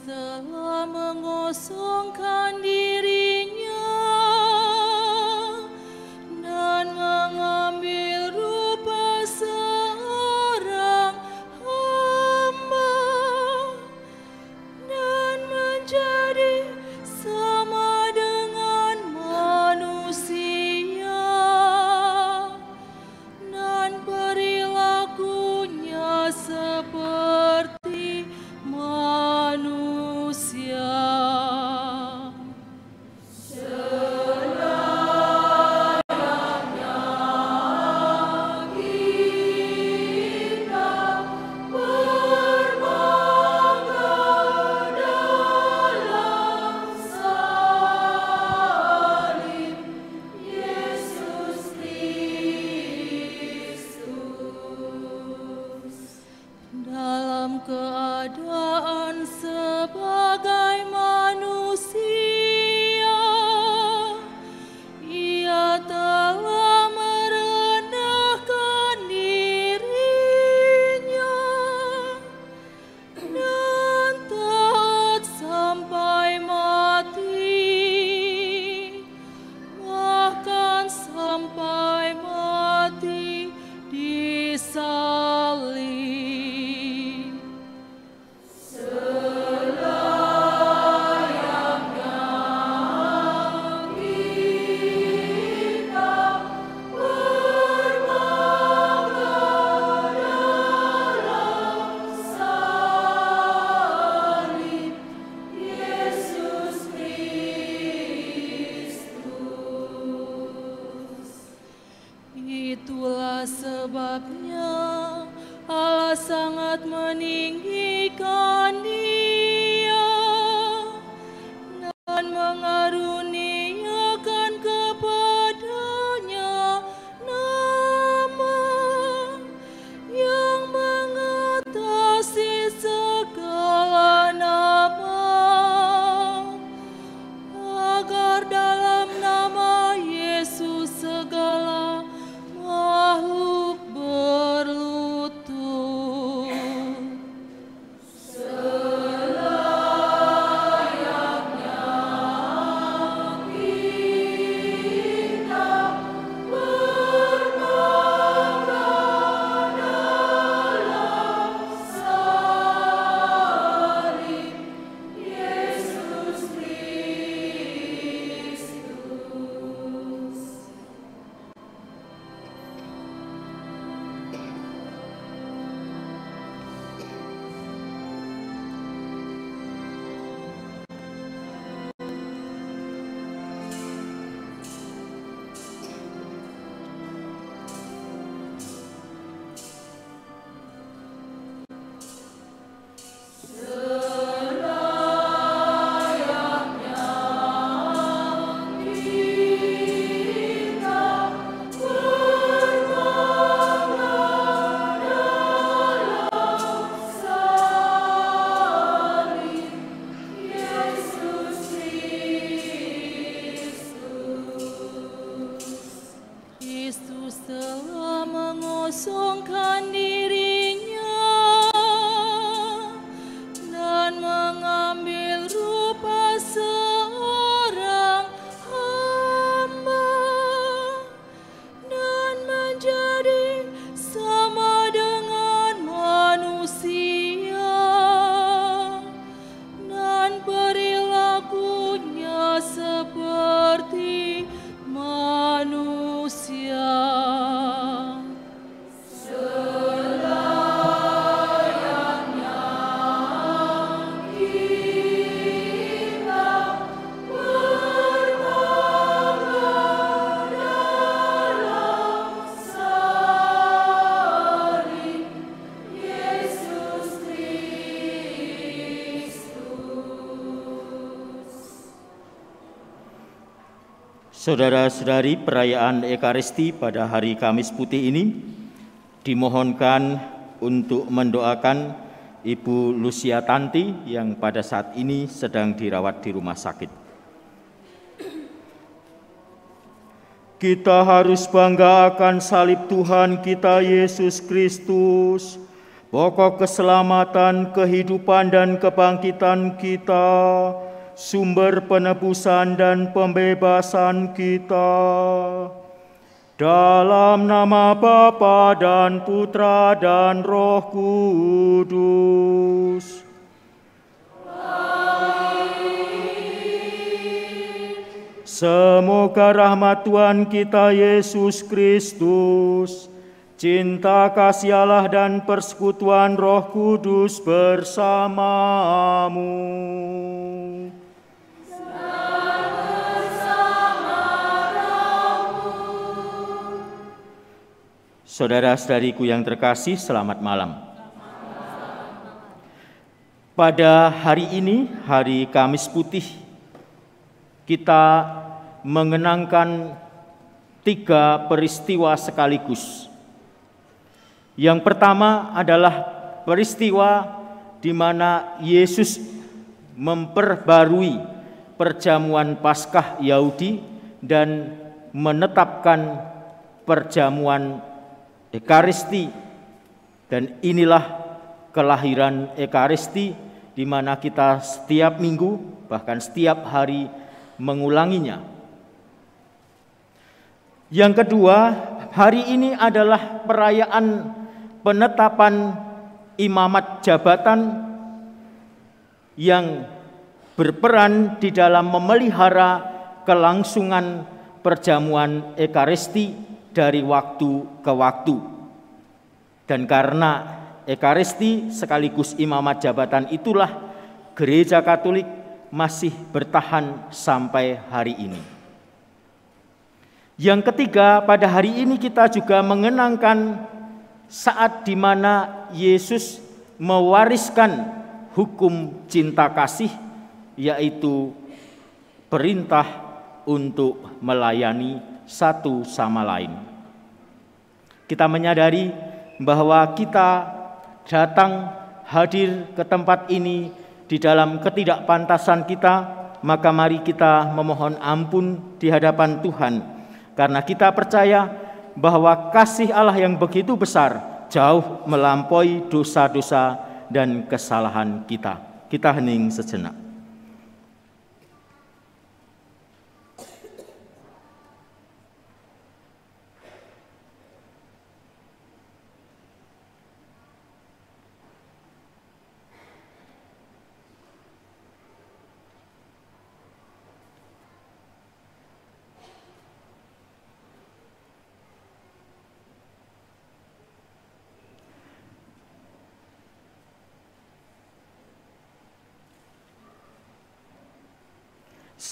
telah mengosongkan dirinya dan mengambil rupa seorang hamba dan menjadi sama dengan manusia dan perilakunya seperti manusia. Dalam keadaan sebagai manusia, ia telah merendahkan dirinya dan taat sampai mati, bahkan sampai mati disalib. Itulah sebabnya Allah sangat meninggikan Dia dan mengaruniakan kepadanya nama yang mengatasi segala nama, agar dalam nama Yesus segala makhluk berlutut. Selayaknya kita berbangga dalam salib Yesus Kristus. Kristus telah mengosongkan dirinya dan mengambil rupa seorang hamba dan menjadi sama dengan manusia dan perilakunya seperti manusia. Selayaknya kita berbangga dalam salib Yesus Kristus. Saudara-saudari, perayaan Ekaristi pada hari Kamis Putih ini dimohonkan untuk mendoakan Ibu Lucia Tanti yang pada saat ini sedang dirawat di rumah sakit. Kita harus bangga akan salib Tuhan kita Yesus Kristus, pokok keselamatan, kehidupan dan kebangkitan kita, sumber penebusan dan pembebasan kita. Dalam nama Bapa dan Putra dan Roh Kudus. Semoga rahmat Tuhan kita Yesus Kristus, cinta kasih Allah dan persekutuan Roh Kudus bersamamu. Saudara-saudariku yang terkasih, selamat malam. Pada hari ini, hari Kamis Putih, kita mengenangkan 3 peristiwa sekaligus. Yang pertama adalah peristiwa di mana Yesus memperbarui perjamuan Paskah Yahudi dan menetapkan perjamuan Ekaristi, dan inilah kelahiran Ekaristi di mana kita setiap minggu bahkan setiap hari mengulanginya. Yang kedua, hari ini adalah perayaan penetapan imamat jabatan yang berperan di dalam memelihara kelangsungan perjamuan Ekaristi dari waktu ke waktu. Dan karena Ekaristi sekaligus imamat jabatan itulah Gereja Katolik masih bertahan sampai hari ini. Yang ketiga, pada hari ini kita juga mengenangkan saat di mana Yesus mewariskan hukum cinta kasih, yaitu perintah untuk melayani satu sama lain. Kita menyadari bahwa kita datang hadir ke tempat ini di dalam ketidakpantasan kita, maka mari kita memohon ampun di hadapan Tuhan, karena kita percaya bahwa kasih Allah yang begitu besar jauh melampaui dosa-dosa dan kesalahan kita. Kita hening sejenak.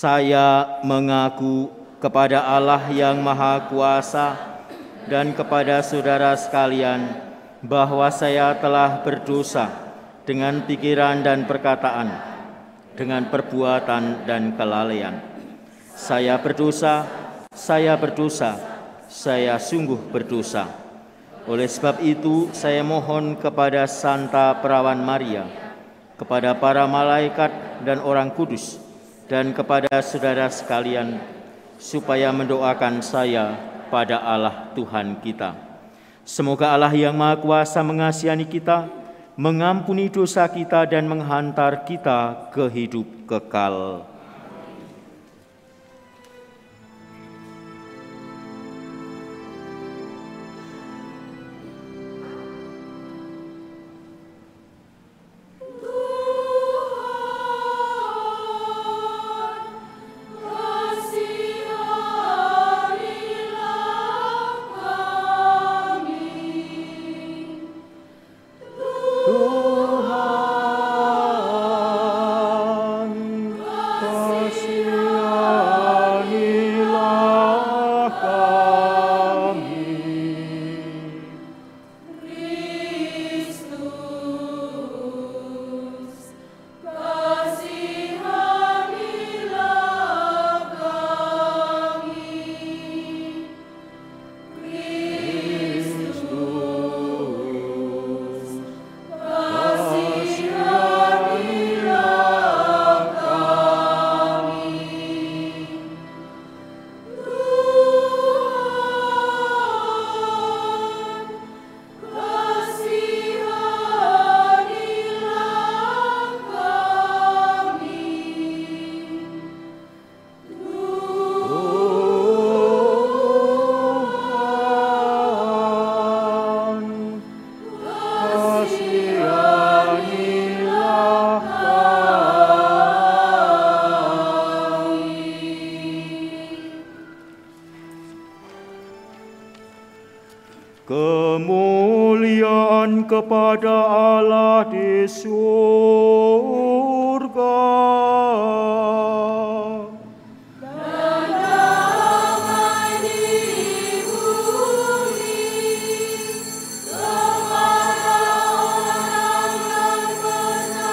Saya mengaku kepada Allah yang Maha Kuasa dan kepada saudara sekalian bahwa saya telah berdosa dengan pikiran dan perkataan, dengan perbuatan dan kelalaian. Saya berdosa, saya sungguh berdosa. Oleh sebab itu, saya mohon kepada Santa Perawan Maria, kepada para malaikat dan orang kudus, dan kepada saudara sekalian, supaya mendoakan saya pada Allah Tuhan kita. Semoga Allah yang Maha Kuasa mengasihani kita, mengampuni dosa kita, dan menghantar kita ke hidup kekal. layanilah kemuliaan kepada Allah di surga. Dan damai di bumi kepada orang yang benar kepadanya.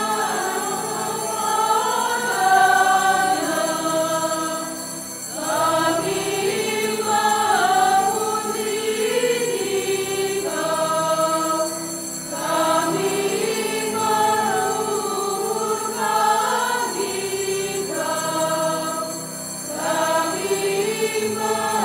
Kami memuji Dikau, kami meluhurkan Dikau, kami menyembah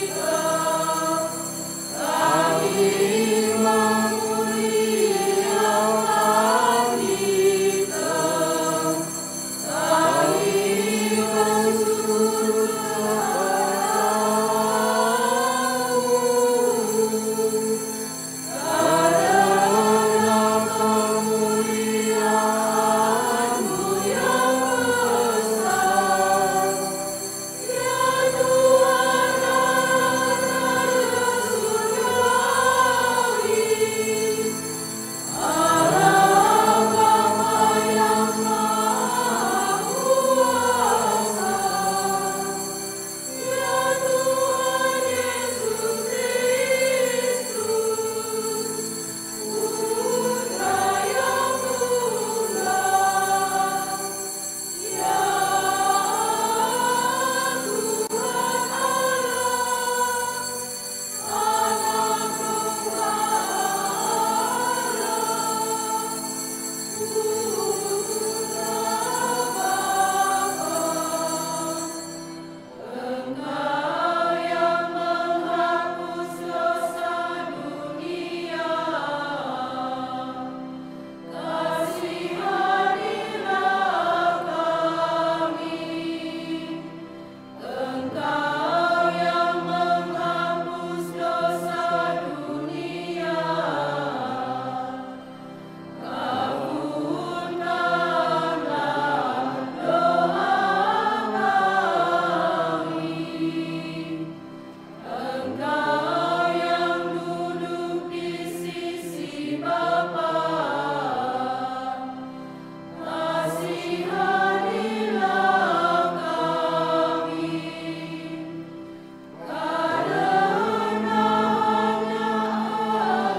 Dikau, kami memuliakan Dikau, kami bersyukur kepadamu karena kemuliaan-Mu yang besar. Ya Tuhan Allah surgawi, Allah Bapa yang Maha Kuasa. Ya Tuhan Yesus Kristus, Putra yang tunggal. Ya Tuhan Allah, Anak Engkau yang menghapus dosa dunia, kasihanilah kami. Engkau yang menghapus dosa dunia, kabulkanlah doa kami. Engkau yang duduk di sisi Bapa, kasihanilah kami. Karena hanya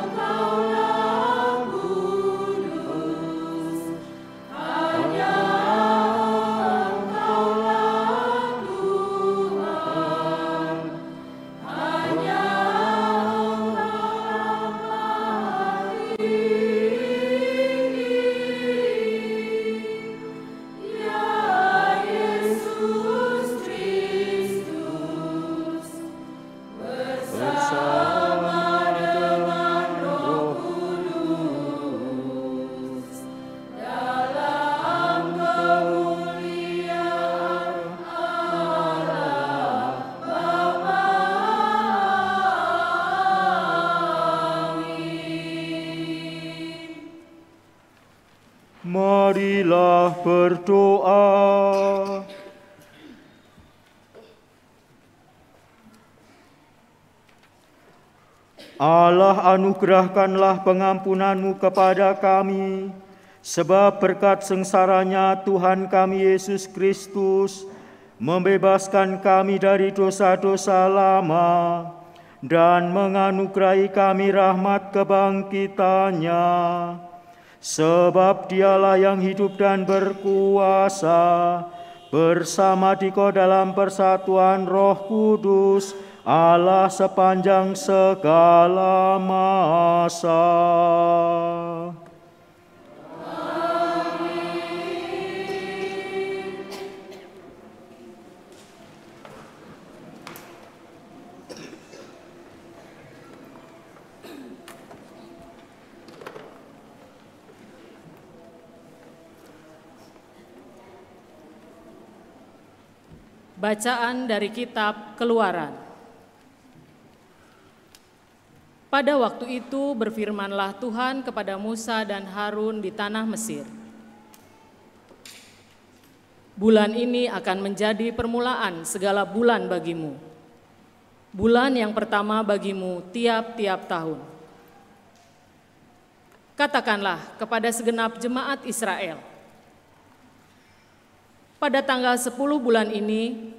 Engkaulah kudus, hanya Engkaulah Tuhan, hanya Engkaulah Maha Tinggi. Ya Yesus Kristus, bersama dengan Roh Kudus, dalam kemuliaan Allah Bapa. Amin. Marilah berdoa. Allah, anugerahkanlah pengampunan-Mu kepada kami, sebab berkat sengsaranya Tuhan kami Yesus Kristus membebaskan kami dari dosa-dosa lama dan menganugerahi kami rahmat kebangkitannya. Sebab Dialah yang hidup dan berkuasa bersama Dikau dalam persatuan Roh Kudus, Allah sepanjang segala masa. Bacaan dari Kitab Keluaran. Pada waktu itu berfirmanlah Tuhan kepada Musa dan Harun di tanah Mesir. Bulan ini akan menjadi permulaan segala bulan bagimu. Bulan yang pertama bagimu tiap-tiap tahun. Katakanlah kepada segenap jemaat Israel, pada tanggal 10 bulan ini,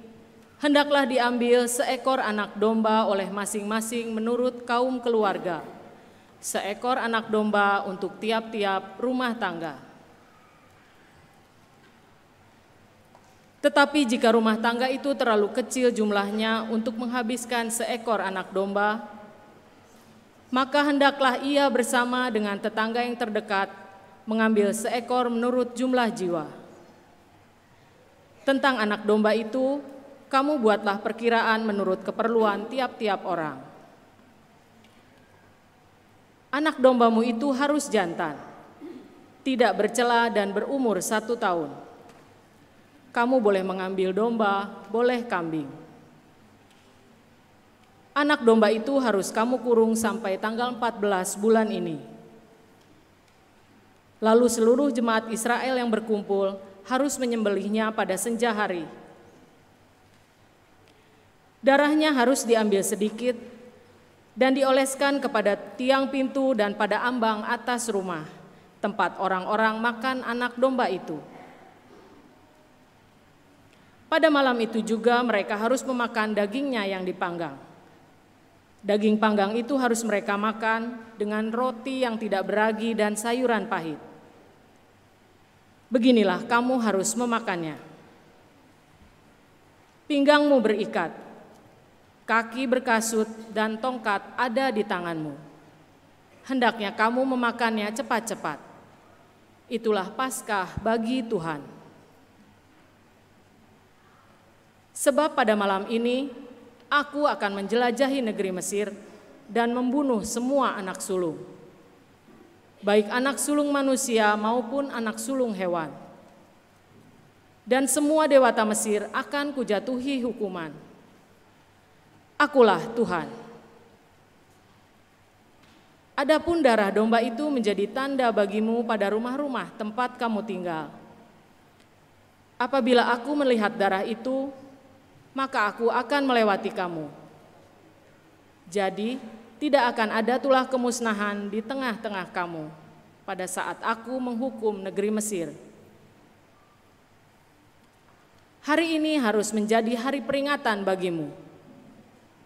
hendaklah diambil seekor anak domba oleh masing-masing menurut kaum keluarga, seekor anak domba untuk tiap-tiap rumah tangga. Tetapi jika rumah tangga itu terlalu kecil jumlahnya untuk menghabiskan seekor anak domba, maka hendaklah ia bersama dengan tetangga yang terdekat mengambil seekor menurut jumlah jiwa. Tentang anak domba itu, kamu buatlah perkiraan menurut keperluan tiap-tiap orang. Anak dombamu itu harus jantan, tidak bercela dan berumur 1 tahun. Kamu boleh mengambil domba, boleh kambing. Anak domba itu harus kamu kurung sampai tanggal 14 bulan ini. Lalu seluruh jemaat Israel yang berkumpul harus menyembelihnya pada senja hari. Darahnya harus diambil sedikit dan dioleskan kepada tiang pintu dan pada ambang atas rumah, tempat orang-orang makan anak domba itu. Pada malam itu juga mereka harus memakan dagingnya yang dipanggang. Daging panggang itu harus mereka makan dengan roti yang tidak beragi dan sayuran pahit. Beginilah kamu harus memakannya. Pinggangmu berikat, kaki berkasut dan tongkat ada di tanganmu. Hendaknya kamu memakannya cepat-cepat. Itulah Paskah bagi Tuhan. Sebab pada malam ini aku akan menjelajahi negeri Mesir dan membunuh semua anak sulung, baik anak sulung manusia maupun anak sulung hewan. Dan semua dewata Mesir akan kujatuhi hukuman. Akulah Tuhan. Adapun darah domba itu menjadi tanda bagimu pada rumah-rumah tempat kamu tinggal. Apabila aku melihat darah itu, maka aku akan melewati kamu. Jadi, tidak akan ada tulah kemusnahan di tengah-tengah kamu pada saat aku menghukum negeri Mesir. Hari ini harus menjadi hari peringatan bagimu,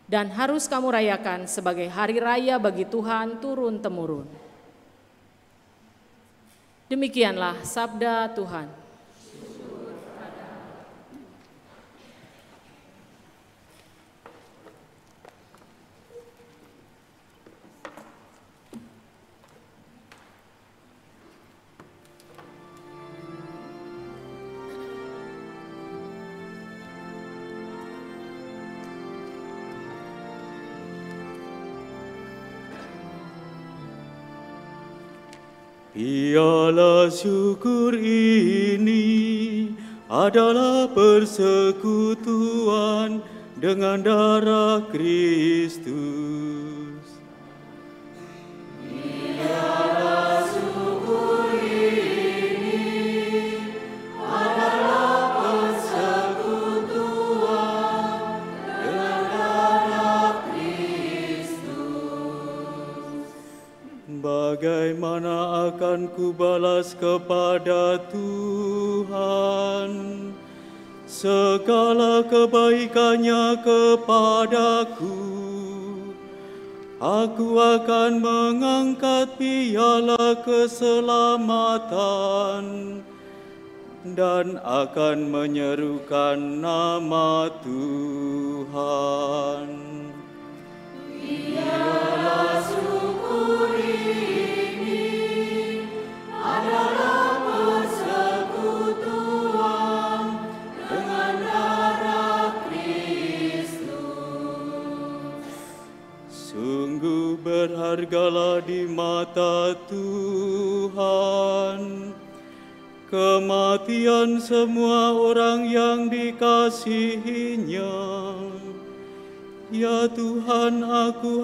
dan harus kamu rayakan sebagai hari raya bagi Tuhan turun-temurun. Demikianlah sabda Tuhan. Piala syukur ini adalah persekutuan dengan darah Kristus. Piala syukur ini adalah persekutuan dengan darah Kristus. Bagaimana akan kubalas kepada Tuhan segala kebaikannya kepadaku? Aku akan mengangkat piala keselamatan dan akan menyerukan nama Tuhan. Piala syukur ini adalah persekutuan dengan darah Kristus. Sungguh berhargalah di mata Tuhan kematian semua orang yang dikasihinya, Ya Tuhan, aku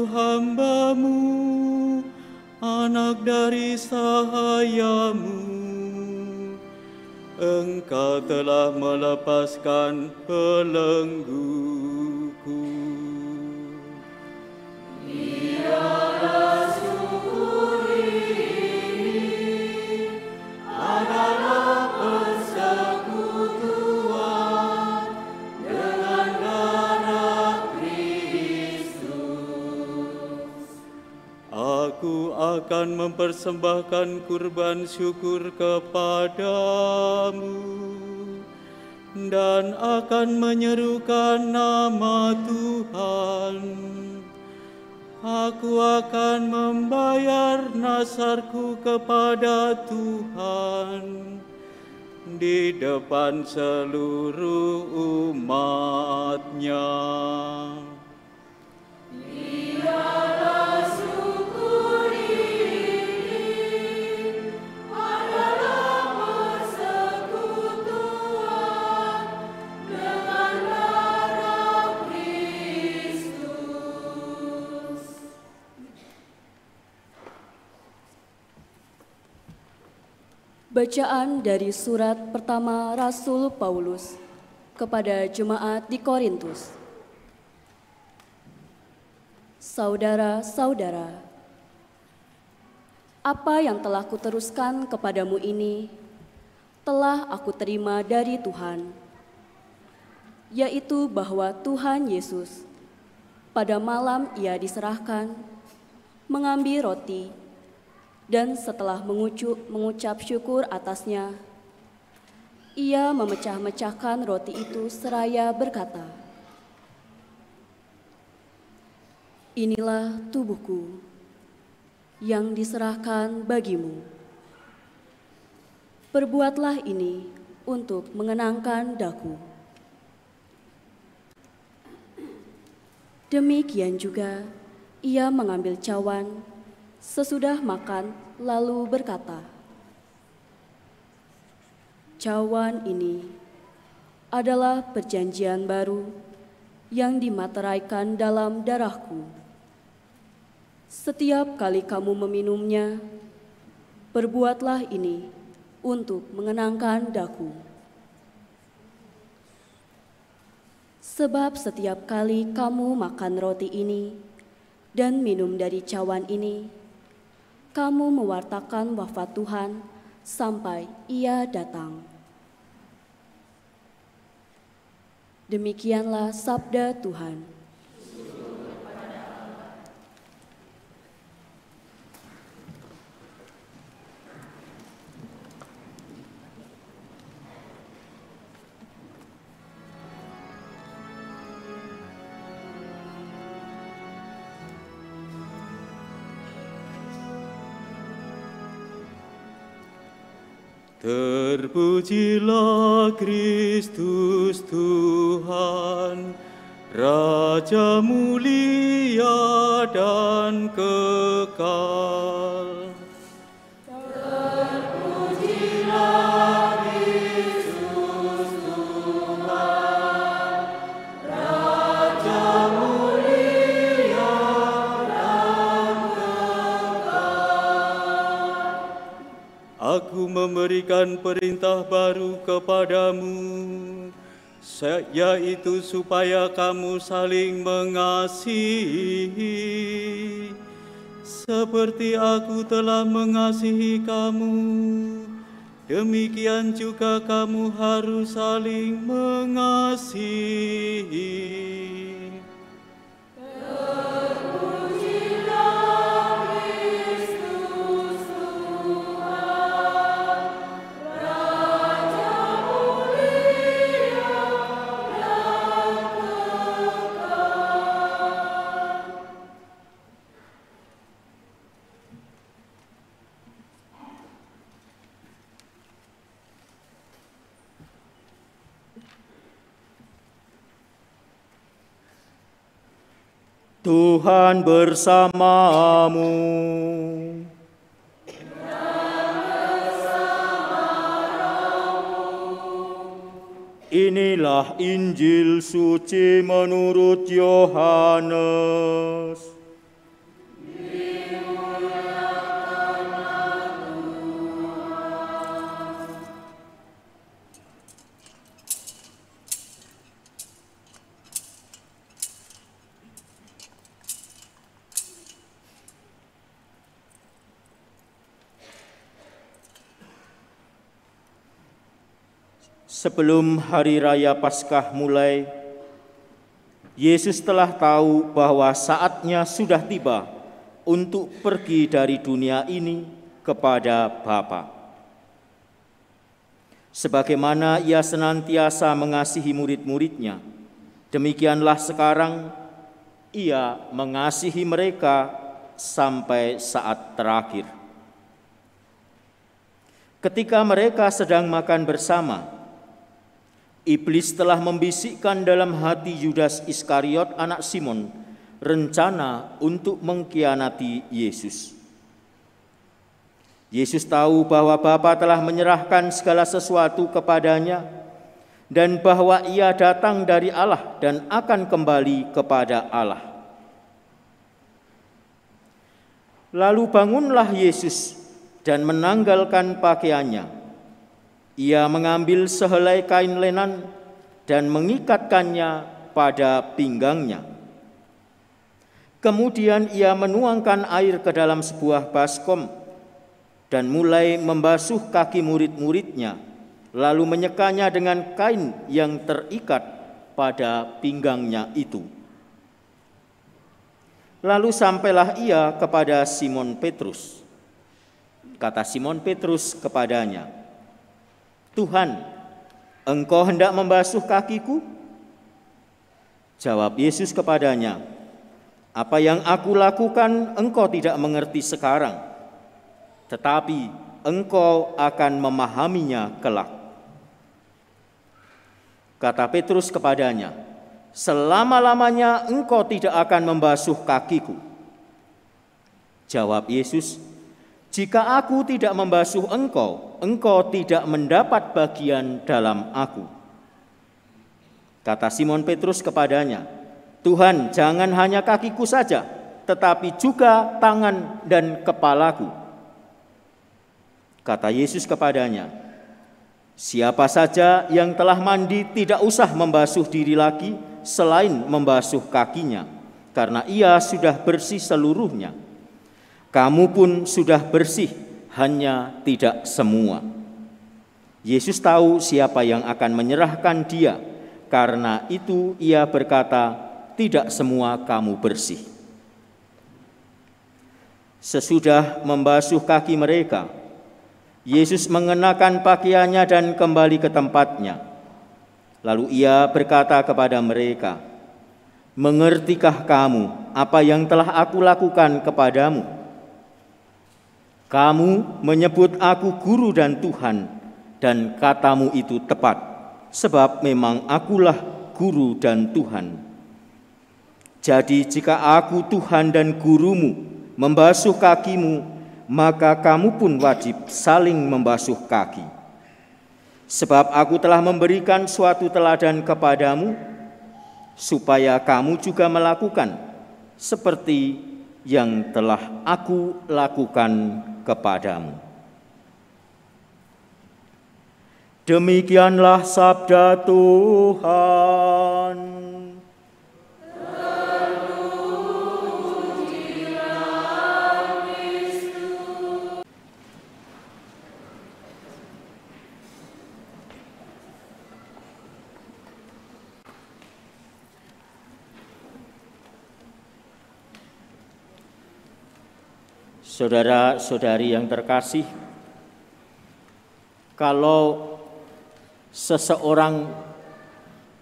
hambamu, anak dari sahayamu. Engkau telah melepaskan belengguku. Biarlah syukur ini adalah persekutuan dengan darah Kristus. Aku akan mempersembahkan kurban syukur kepadamu dan akan menyerukan nama Tuhan. Aku akan membayar nazarku kepada Tuhan di depan seluruh umat-Nya. Biarlah syukur ini adalah persekutuan dengan darah Kristus. Bacaan dari surat pertama Rasul Paulus kepada jemaat di Korintus. Saudara-saudara, apa yang telah kuteruskan kepadamu ini telah aku terima dari Tuhan, yaitu bahwa Tuhan Yesus pada malam Ia diserahkan mengambil roti dan setelah mengucap syukur atasnya, Ia memecah-mecahkan roti itu seraya berkata, "Inilah tubuhku yang diserahkan bagimu. Perbuatlah ini untuk mengenangkan daku." Demikian juga Ia mengambil cawan sesudah makan lalu berkata, "Cawan ini adalah perjanjian baru yang dimateraikan dalam darahku. Setiap kali kamu meminumnya, perbuatlah ini untuk mengenangkan daku. Sebab setiap kali kamu makan roti ini dan minum dari cawan ini, kamu mewartakan wafat Tuhan sampai Ia datang." Demikianlah sabda Tuhan. Terpujilah Kristus Tuhan, Raja mulia dan kekal. Terpujilah Kristus Tuhan, Raja mulia dan kekal. Aku memberikan perintah baru kepadamu, yaitu supaya kamu saling mengasihi. Seperti aku telah mengasihi kamu, demikian juga kamu harus saling mengasihi. Tuhan bersamamu. Inilah Injil suci menurut Yohanes. Sebelum hari raya Paskah mulai, Yesus telah tahu bahwa saatnya sudah tiba untuk pergi dari dunia ini kepada Bapa. Sebagaimana Ia senantiasa mengasihi murid-muridnya, demikianlah sekarang Ia mengasihi mereka sampai saat terakhir. Ketika mereka sedang makan bersama, Iblis telah membisikkan dalam hati Yudas Iskariot anak Simon rencana untuk mengkhianati Yesus. Yesus tahu bahwa Bapa telah menyerahkan segala sesuatu kepadanya dan bahwa Ia datang dari Allah dan akan kembali kepada Allah. Lalu bangunlah Yesus dan menanggalkan pakaiannya. Ia mengambil sehelai kain lenan dan mengikatkannya pada pinggangnya. Kemudian ia menuangkan air ke dalam sebuah baskom dan mulai membasuh kaki murid-muridnya, lalu menyekanya dengan kain yang terikat pada pinggangnya itu. Lalu sampailah ia kepada Simon Petrus. Kata Simon Petrus kepadanya, "Tuhan, Engkau hendak membasuh kakiku?" Jawab Yesus kepadanya, "Apa yang aku lakukan engkau tidak mengerti sekarang, tetapi engkau akan memahaminya kelak." Kata Petrus kepadanya, "Selama-lamanya engkau tidak akan membasuh kakiku." Jawab Yesus, "Jika aku tidak membasuh engkau, engkau tidak mendapat bagian dalam aku." Kata Simon Petrus kepadanya, "Tuhan, jangan hanya kakiku saja, tetapi juga tangan dan kepalaku." Kata Yesus kepadanya, "Siapa saja yang telah mandi tidak usah membasuh diri lagi selain membasuh kakinya, karena ia sudah bersih seluruhnya. Kamu pun sudah bersih, hanya tidak semua." Yesus tahu siapa yang akan menyerahkan Dia, karena itu Ia berkata, "Tidak semua kamu bersih." Sesudah membasuh kaki mereka, Yesus mengenakan pakaiannya dan kembali ke tempatnya. Lalu Ia berkata kepada mereka, "Mengertikah kamu apa yang telah aku lakukan kepadamu? Kamu menyebut aku guru dan Tuhan, dan katamu itu tepat, sebab memang akulah guru dan Tuhan. Jadi jika aku Tuhan dan gurumu membasuh kakimu, maka kamu pun wajib saling membasuh kaki. Sebab aku telah memberikan suatu teladan kepadamu, supaya kamu juga melakukan seperti yang telah aku lakukan kepadamu." Demikianlah sabda Tuhan. Saudara-saudari yang terkasih, kalau seseorang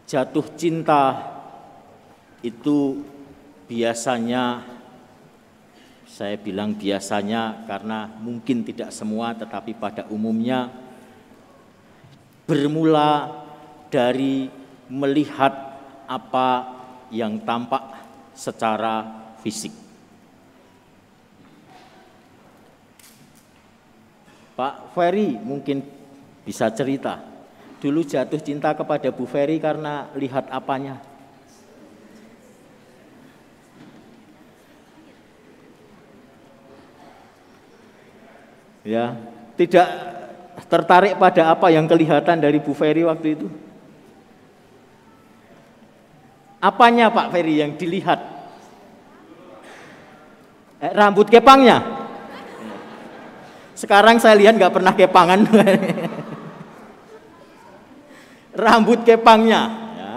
jatuh cinta itu biasanya, saya bilang biasanya karena mungkin tidak semua, tetapi pada umumnya bermula dari melihat apa yang tampak secara fisik. Pak Ferry mungkin bisa cerita, dulu jatuh cinta kepada Bu Ferry karena lihat apanya? Ya, tidak tertarik pada apa yang kelihatan dari Bu Ferry waktu itu? Apanya Pak Ferry yang dilihat? Rambut kepangnya. Sekarang saya lihat nggak pernah kepangan. Rambut kepangnya. Ya.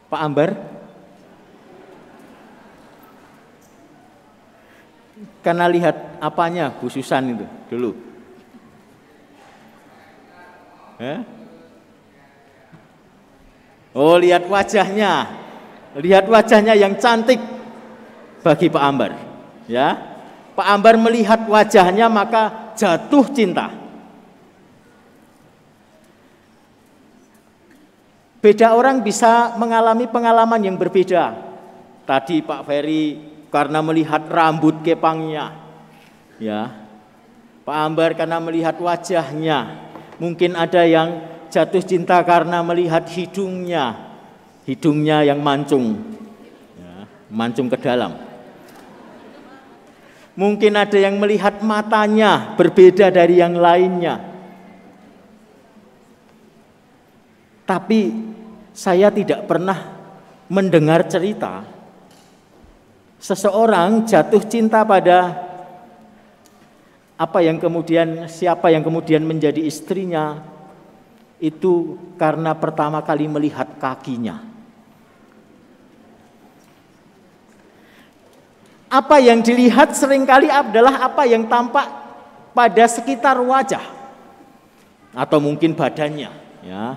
Pak Ambar? Karena lihat apanya Bu Susan itu dulu? Oh, lihat wajahnya. Lihat wajahnya yang cantik bagi Pak Ambar. Ya, Pak Ambar melihat wajahnya maka jatuh cinta. Beda orang bisa mengalami pengalaman yang berbeda. Tadi Pak Ferry karena melihat rambut kepangnya. Ya. Pak Ambar karena melihat wajahnya. Mungkin ada yang jatuh cinta karena melihat hidungnya. Hidungnya yang mancung, ya, mancung ke dalam. Mungkin ada yang melihat matanya berbeda dari yang lainnya. Tapi saya tidak pernah mendengar cerita seseorang jatuh cinta pada siapa yang kemudian menjadi istrinya itu karena pertama kali melihat kakinya. Apa yang dilihat seringkali adalah apa yang tampak pada sekitar wajah atau mungkin badannya, ya.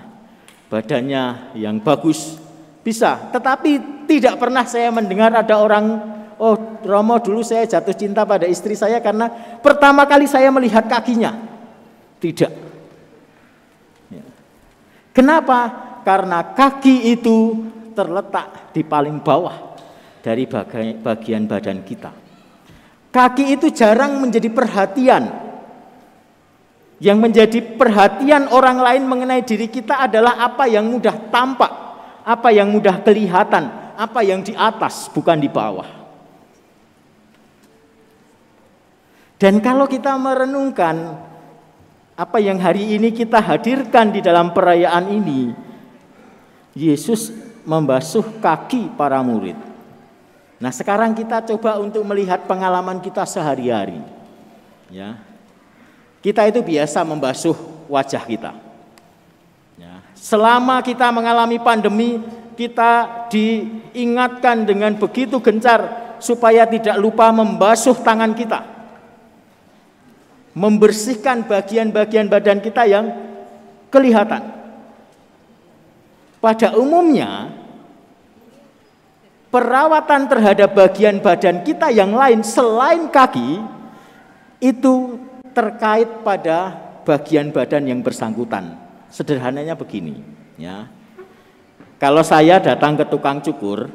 Badannya yang bagus bisa, tetapi tidak pernah saya mendengar ada orang, oh Romo dulu saya jatuh cinta pada istri saya karena pertama kali saya melihat kakinya. Tidak. Ya. Kenapa? Karena kaki itu terletak di paling bawah dari bagian badan kita. Kaki itu jarang menjadi perhatian. Yang menjadi perhatian orang lain mengenai diri kita adalah apa yang mudah tampak, apa yang mudah kelihatan, apa yang di atas bukan di bawah. Dan kalau kita merenungkan apa yang hari ini kita hadirkan di dalam perayaan ini, Yesus membasuh kaki para murid. Nah, sekarang kita coba untuk melihat pengalaman kita sehari-hari. Ya. Kita itu biasa membasuh wajah kita. Ya. Selama kita mengalami pandemi, kita diingatkan dengan begitu gencar supaya tidak lupa membasuh tangan kita. Membersihkan bagian-bagian badan kita yang kelihatan. Pada umumnya, perawatan terhadap bagian badan kita yang lain selain kaki itu terkait pada bagian badan yang bersangkutan. Sederhananya begini, ya. Kalau saya datang ke tukang cukur,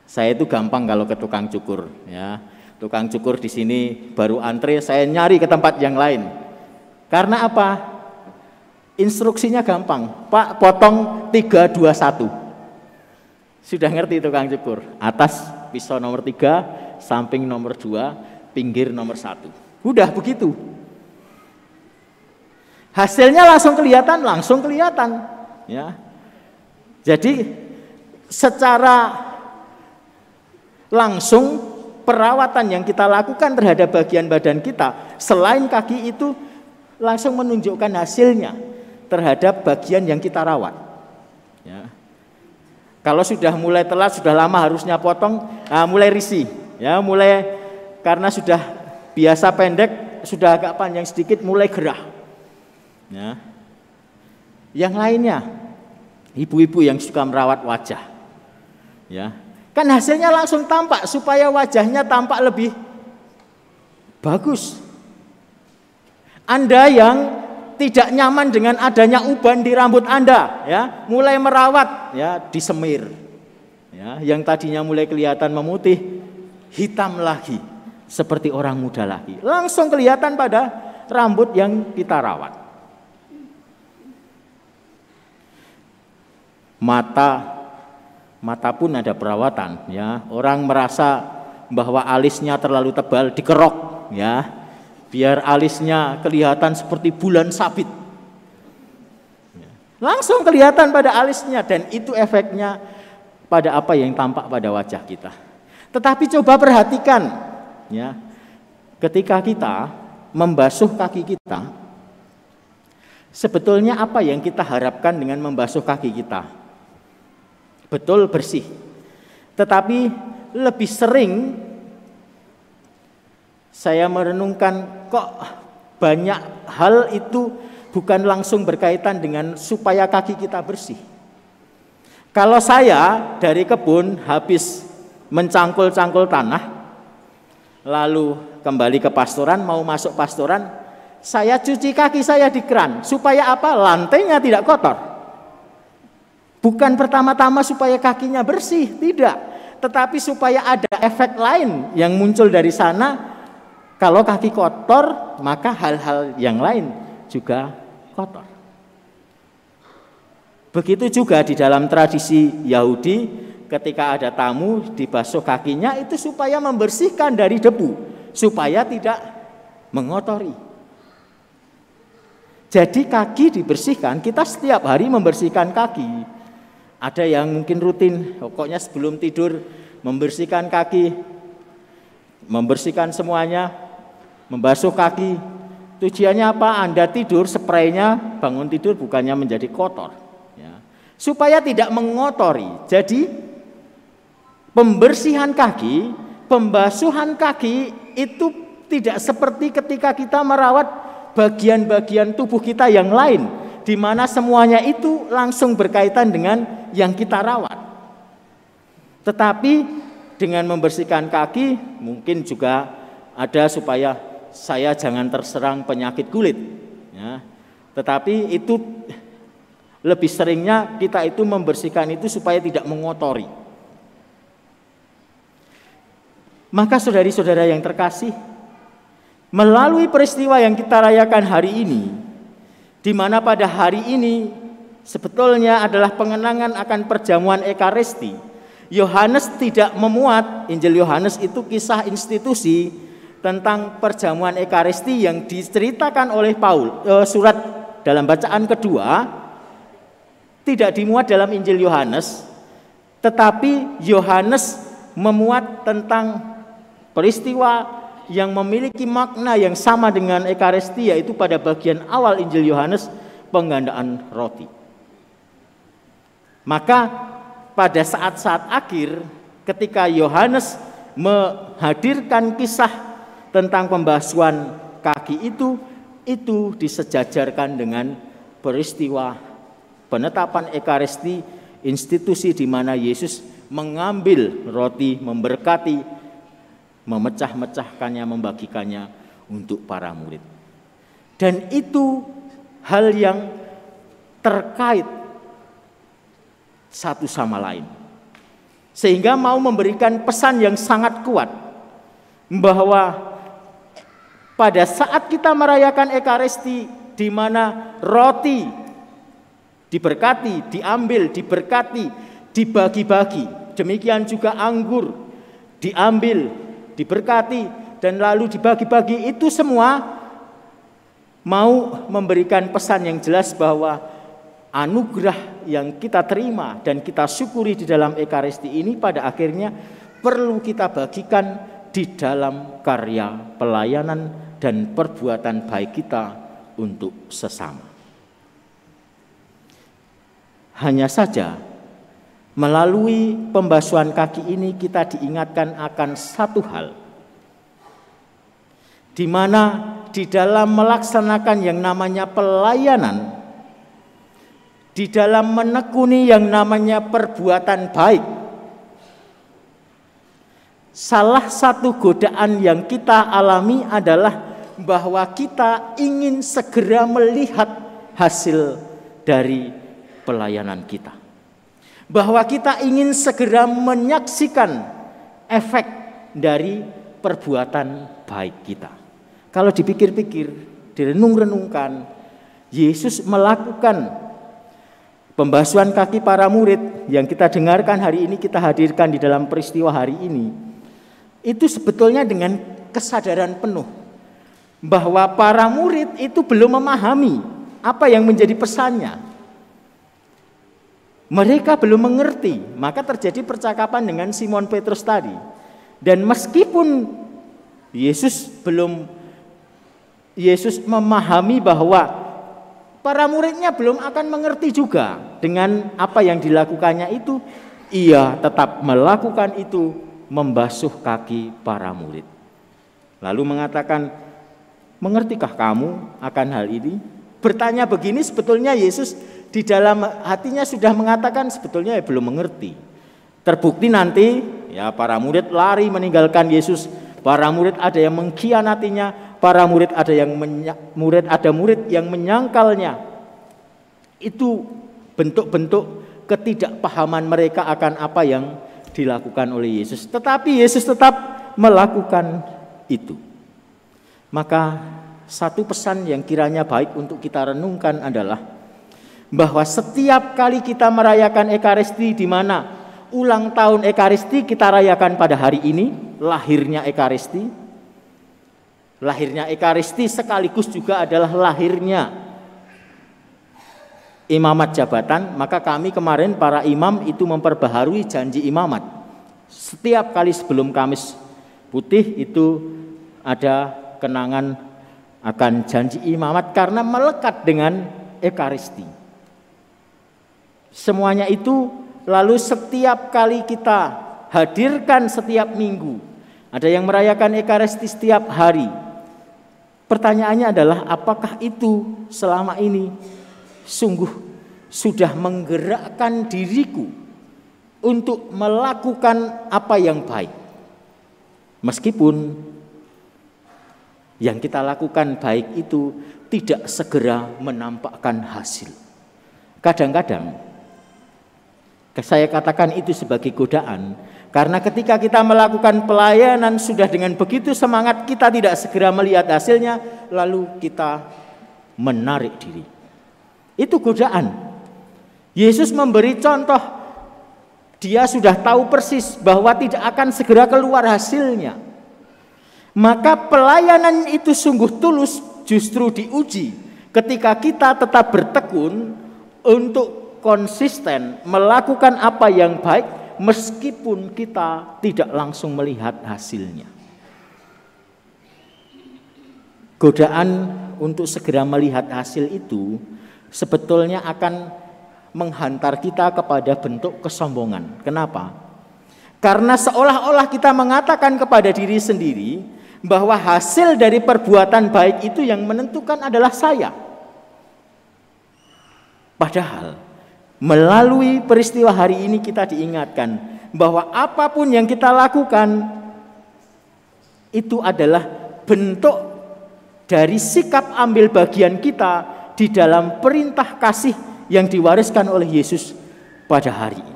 saya itu gampang kalau ke tukang cukur, ya. Tukang cukur di sini baru antre, saya nyari ke tempat yang lain. Karena apa? Instruksinya gampang. Pak, potong 321. Sudah ngerti tukang cukur. Atas pisau nomor 3, samping nomor 2, pinggir nomor 1. Udah begitu. Hasilnya langsung kelihatan, ya. Jadi secara langsung perawatan yang kita lakukan terhadap bagian badan kita selain kaki itu langsung menunjukkan hasilnya terhadap bagian yang kita rawat. Ya. Kalau sudah mulai telat, sudah lama harusnya potong, mulai risih, ya, mulai karena sudah biasa pendek, sudah agak panjang sedikit, mulai gerah. Ya. Yang lainnya, ibu-ibu yang suka merawat wajah, ya, kan hasilnya langsung tampak supaya wajahnya tampak lebih bagus. Anda yang tidak nyaman dengan adanya uban di rambut Anda, ya, mulai merawat, ya, disemir, ya, yang tadinya mulai kelihatan memutih, hitam lagi, seperti orang muda lagi. Langsung kelihatan pada rambut yang kita rawat. Mata pun ada perawatan, ya. Orang merasa bahwa alisnya terlalu tebal, dikerok, ya, biar alisnya kelihatan seperti bulan sabit. Langsung kelihatan pada alisnya, dan itu efeknya pada apa yang tampak pada wajah kita. Tetapi coba perhatikan, ya, ketika kita membasuh kaki kita, sebetulnya apa yang kita harapkan dengan membasuh kaki kita? Betul, bersih. Tetapi lebih sering saya merenungkan, kok banyak hal itu bukan langsung berkaitan dengan supaya kaki kita bersih. Kalau saya dari kebun habis mencangkul-cangkul tanah, lalu kembali ke pastoran, mau masuk pastoran, saya cuci kaki saya di keran. Supaya apa? Lantainya tidak kotor. Bukan pertama-tama supaya kakinya bersih, tidak. Tetapi supaya ada efek lain yang muncul dari sana. Kalau kaki kotor, maka hal-hal yang lain juga kotor. Begitu juga di dalam tradisi Yahudi, ketika ada tamu dibasuh kakinya itu supaya membersihkan dari debu, supaya tidak mengotori. Jadi kaki dibersihkan, kita setiap hari membersihkan kaki. Ada yang mungkin rutin, pokoknya sebelum tidur membersihkan kaki, membersihkan semuanya, membasuh kaki. Tujuannya apa? Anda tidur, spraynya bangun tidur bukannya menjadi kotor, ya, supaya tidak mengotori. Jadi pembersihan kaki, pembasuhan kaki itu tidak seperti ketika kita merawat bagian-bagian tubuh kita yang lain, di mana semuanya itu langsung berkaitan dengan yang kita rawat. Tetapi dengan membersihkan kaki mungkin juga ada supaya saya jangan terserang penyakit kulit, ya. Tetapi itu lebih seringnya kita itu membersihkan itu supaya tidak mengotori. Maka saudari-saudara yang terkasih, melalui peristiwa yang kita rayakan hari ini, di mana pada hari ini sebetulnya adalah pengenangan akan perjamuan Ekaristi, Yohanes tidak memuat, Injil Yohanes itu kisah institusi tentang perjamuan Ekaristi yang diceritakan oleh surat dalam bacaan kedua, tidak dimuat dalam Injil Yohanes, tetapi Yohanes memuat tentang peristiwa yang memiliki makna yang sama dengan Ekaristi, yaitu pada bagian awal Injil Yohanes, penggandaan roti. Maka pada saat-saat akhir ketika Yohanes menghadirkan kisah tentang pembasuhan kaki itu disejajarkan dengan peristiwa penetapan Ekaristi, institusi di mana Yesus mengambil roti, memberkati, memecah-mecahkannya, membagikannya untuk para murid. Dan itu hal yang terkait satu sama lain, sehingga mau memberikan pesan yang sangat kuat bahwa pada saat kita merayakan Ekaristi, di mana roti diberkati, diambil, diberkati, dibagi-bagi, demikian juga anggur diambil, diberkati, dan lalu dibagi-bagi, itu semua mau memberikan pesan yang jelas bahwa anugerah yang kita terima dan kita syukuri di dalam Ekaristi ini pada akhirnya perlu kita bagikan di dalam karya pelayanan dan perbuatan baik kita untuk sesama. Hanya saja melalui pembasuhan kaki ini kita diingatkan akan satu hal, di mana di dalam melaksanakan yang namanya pelayanan, di dalam menekuni yang namanya perbuatan baik, salah satu godaan yang kita alami adalah bahwa kita ingin segera melihat hasil dari pelayanan kita, bahwa kita ingin segera menyaksikan efek dari perbuatan baik kita. Kalau dipikir-pikir, direnung-renungkan, Yesus melakukan pembasuhan kaki para murid yang kita dengarkan hari ini, kita hadirkan di dalam peristiwa hari ini. Itu sebetulnya dengan kesadaran penuh bahwa para murid itu belum memahami apa yang menjadi pesannya. Mereka belum mengerti, maka terjadi percakapan dengan Simon Petrus tadi. Dan meskipun Yesus memahami bahwa para muridnya belum akan mengerti juga dengan apa yang dilakukannya itu, ia tetap melakukan itu, membasuh kaki para murid. Lalu mengatakan, mengertikah kamu akan hal ini? Bertanya begini sebetulnya Yesus di dalam hatinya sudah mengatakan sebetulnya belum mengerti. Terbukti nanti ya para murid lari meninggalkan Yesus, para murid ada yang mengkhianatinya, para murid ada murid yang menyangkalnya. Itu bentuk-bentuk ketidakpahaman mereka akan apa yang dilakukan oleh Yesus. Tetapi Yesus tetap melakukan itu. Maka satu pesan yang kiranya baik untuk kita renungkan adalah bahwa setiap kali kita merayakan Ekaristi, di mana ulang tahun Ekaristi kita rayakan pada hari ini, lahirnya Ekaristi. Lahirnya Ekaristi sekaligus juga adalah lahirnya imamat jabatan. Maka kami kemarin para imam itu memperbaharui janji imamat. Setiap kali sebelum Kamis Putih itu ada kenangan akan janji imamat karena melekat dengan Ekaristi. Semuanya itu lalu setiap kali kita hadirkan setiap minggu. Ada yang merayakan Ekaristi setiap hari. Pertanyaannya adalah apakah itu selama ini sungguh sudah menggerakkan diriku untuk melakukan apa yang baik. Meskipun yang kita lakukan baik itu tidak segera menampakkan hasil. Kadang-kadang saya katakan itu sebagai godaan, karena ketika kita melakukan pelayanan sudah dengan begitu semangat, kita tidak segera melihat hasilnya, lalu kita menarik diri. Itu godaan. Yesus memberi contoh, dia sudah tahu persis bahwa tidak akan segera keluar hasilnya. Maka pelayanan itu sungguh tulus justru diuji ketika kita tetap bertekun untuk konsisten melakukan apa yang baik meskipun kita tidak langsung melihat hasilnya. Godaan untuk segera melihat hasil itu sebetulnya akan menghantar kita kepada bentuk kesombongan. Kenapa? Karena seolah-olah kita mengatakan kepada diri sendiri bahwa hasil dari perbuatan baik itu yang menentukan adalah saya. Padahal melalui peristiwa hari ini kita diingatkan bahwa apapun yang kita lakukan itu adalah bentuk dari sikap ambil bagian kita di dalam perintah kasih yang diwariskan oleh Yesus pada hari ini.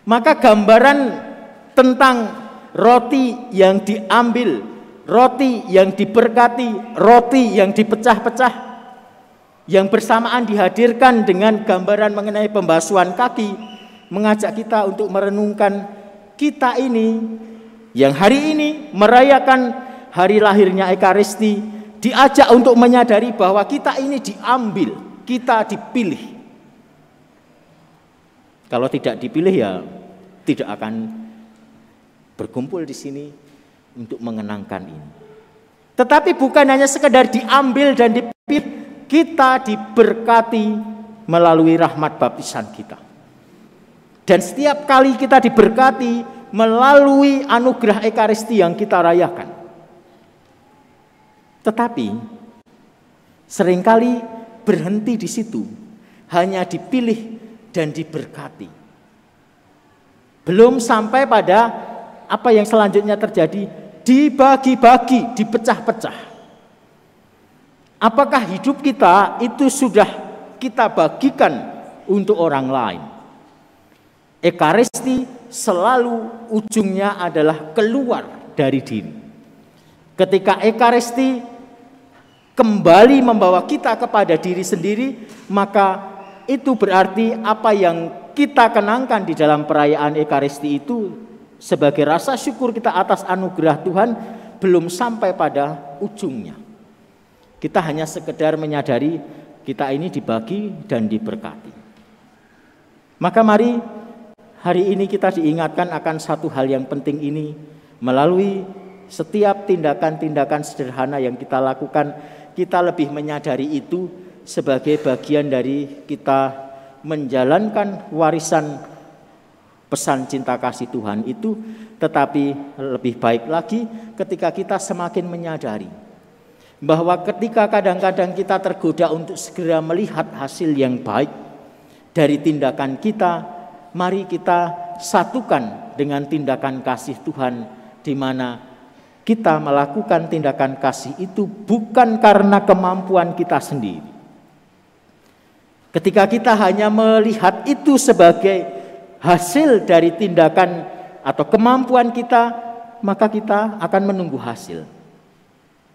Maka gambaran tentang roti yang diambil, roti yang diberkati, roti yang dipecah-pecah, yang bersamaan dihadirkan dengan gambaran mengenai pembasuhan kaki, mengajak kita untuk merenungkan kita ini yang hari ini merayakan hari lahirnya Ekaristi, diajak untuk menyadari bahwa kita ini diambil, kita dipilih. Kalau tidak dipilih ya tidak akan berkumpul di sini untuk mengenangkan ini. Tetapi bukan hanya sekedar diambil dan dipilih, kita diberkati melalui rahmat baptisan kita. Dan setiap kali kita diberkati melalui anugerah Ekaristi yang kita rayakan. Tetapi seringkali berhenti di situ, hanya dipilih dan diberkati. Belum sampai pada apa yang selanjutnya terjadi, dibagi-bagi, dipecah-pecah. Apakah hidup kita itu sudah kita bagikan untuk orang lain? Ekaristi selalu ujungnya adalah keluar dari diri. Ketika Ekaristi kembali membawa kita kepada diri sendiri, maka itu berarti apa yang kita kenangkan di dalam perayaan Ekaristi itu sebagai rasa syukur kita atas anugerah Tuhan belum sampai pada ujungnya. Kita hanya sekedar menyadari kita ini dibagi dan diberkati. Maka mari hari ini kita diingatkan akan satu hal yang penting ini melalui setiap tindakan-tindakan sederhana yang kita lakukan. Kita lebih menyadari itu sebagai bagian dari kita menjalankan warisan pesan cinta kasih Tuhan itu, tetapi lebih baik lagi ketika kita semakin menyadari bahwa ketika kadang-kadang kita tergoda untuk segera melihat hasil yang baik dari tindakan kita, mari kita satukan dengan tindakan kasih Tuhan, di mana kita melakukan tindakan kasih itu bukan karena kemampuan kita sendiri. Ketika kita hanya melihat itu sebagai hasil dari tindakan atau kemampuan kita, maka kita akan menunggu hasil.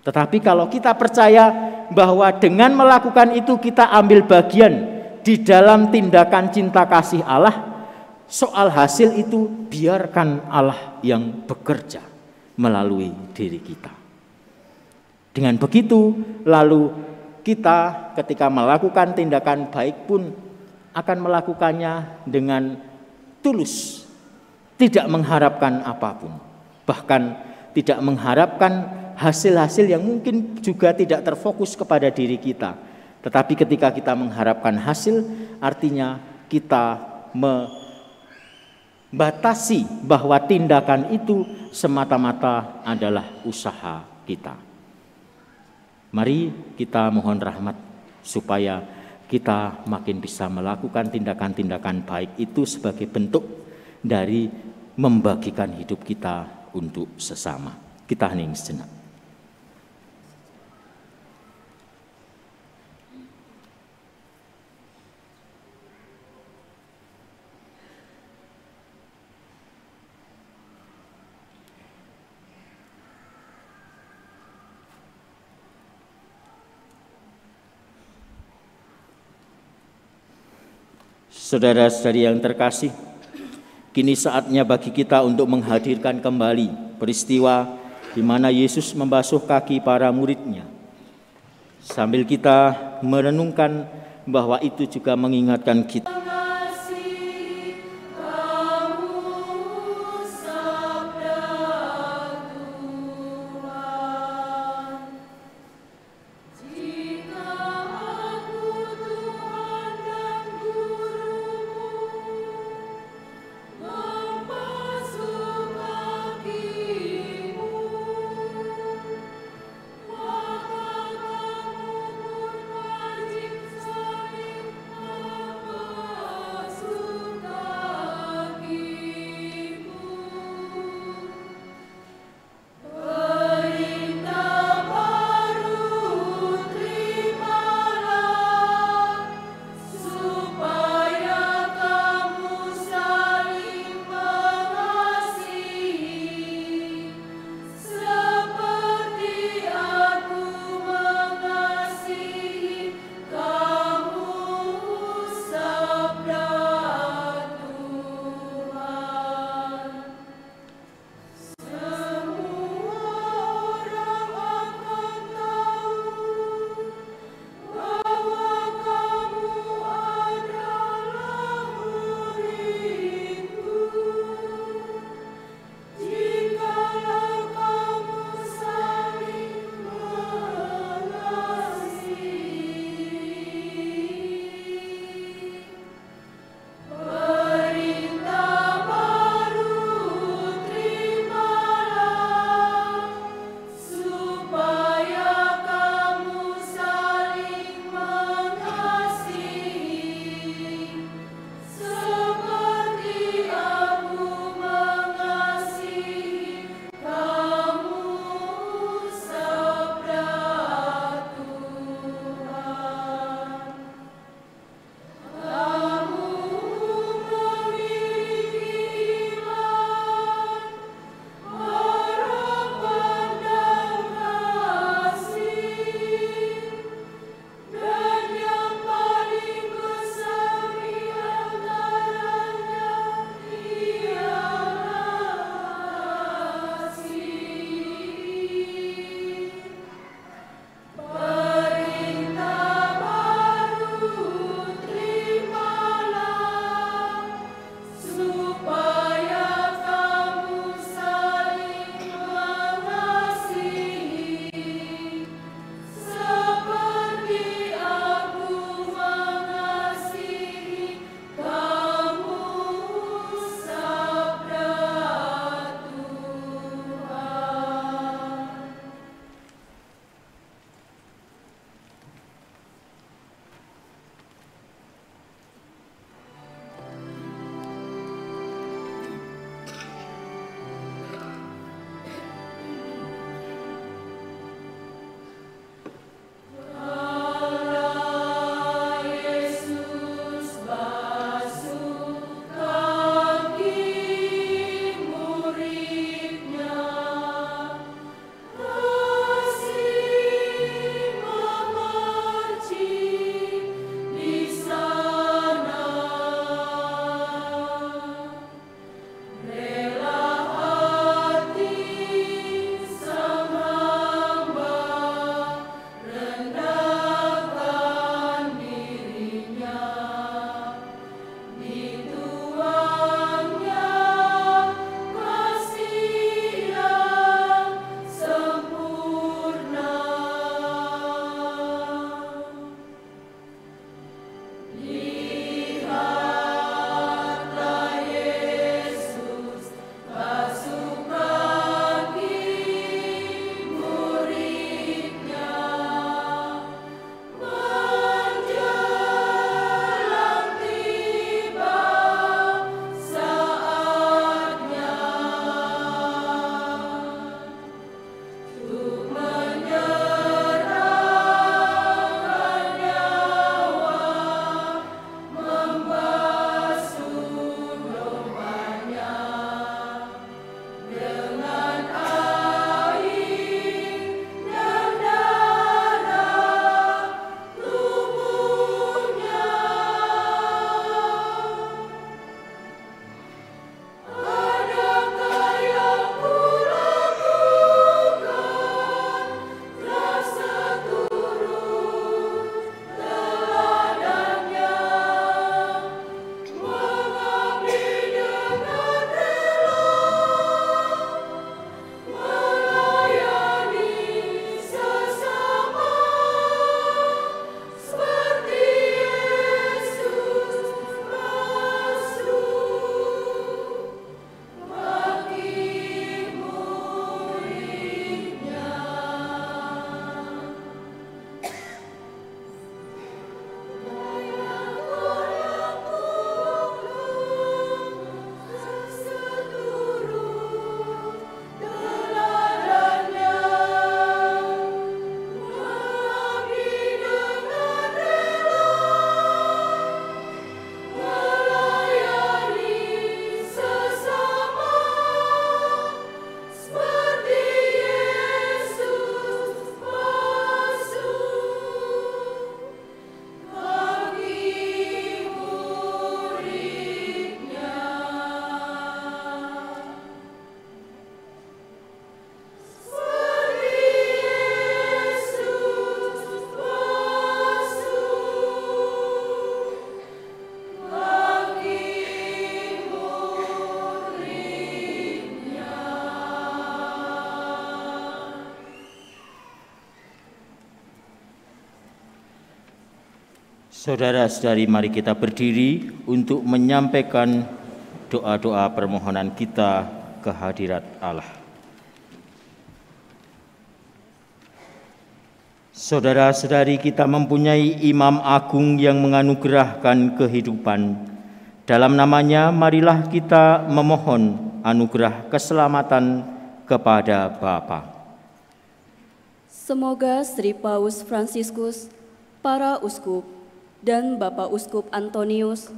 Tetapi kalau kita percaya bahwa dengan melakukan itu kita ambil bagian di dalam tindakan cinta kasih Allah, soal hasil itu biarkan Allah yang bekerja melalui diri kita. Dengan begitu, lalu kita ketika melakukan tindakan baik pun akan melakukannya dengan tulus, tidak mengharapkan apapun, bahkan tidak mengharapkan hasil-hasil yang mungkin juga tidak terfokus kepada diri kita. Tetapi ketika kita mengharapkan hasil, artinya kita membatasi bahwa tindakan itu semata-mata adalah usaha kita. Mari kita mohon rahmat supaya kita makin bisa melakukan tindakan-tindakan baik itu sebagai bentuk dari membagikan hidup kita untuk sesama. Kita hening sejenak. Saudara-saudari yang terkasih, kini saatnya bagi kita untuk menghadirkan kembali peristiwa di mana Yesus membasuh kaki para murid-Nya. Sambil kita merenungkan bahwa itu juga mengingatkan kita Saudara-saudari, mari kita berdiri untuk menyampaikan doa-doa permohonan kita ke hadirat Allah. Saudara-saudari, kita mempunyai Imam Agung yang menganugerahkan kehidupan. Dalam namanya, marilah kita memohon anugerah keselamatan kepada Bapa. Semoga Sri Paus Fransiskus, para uskup, dan Bapak Uskup Antonius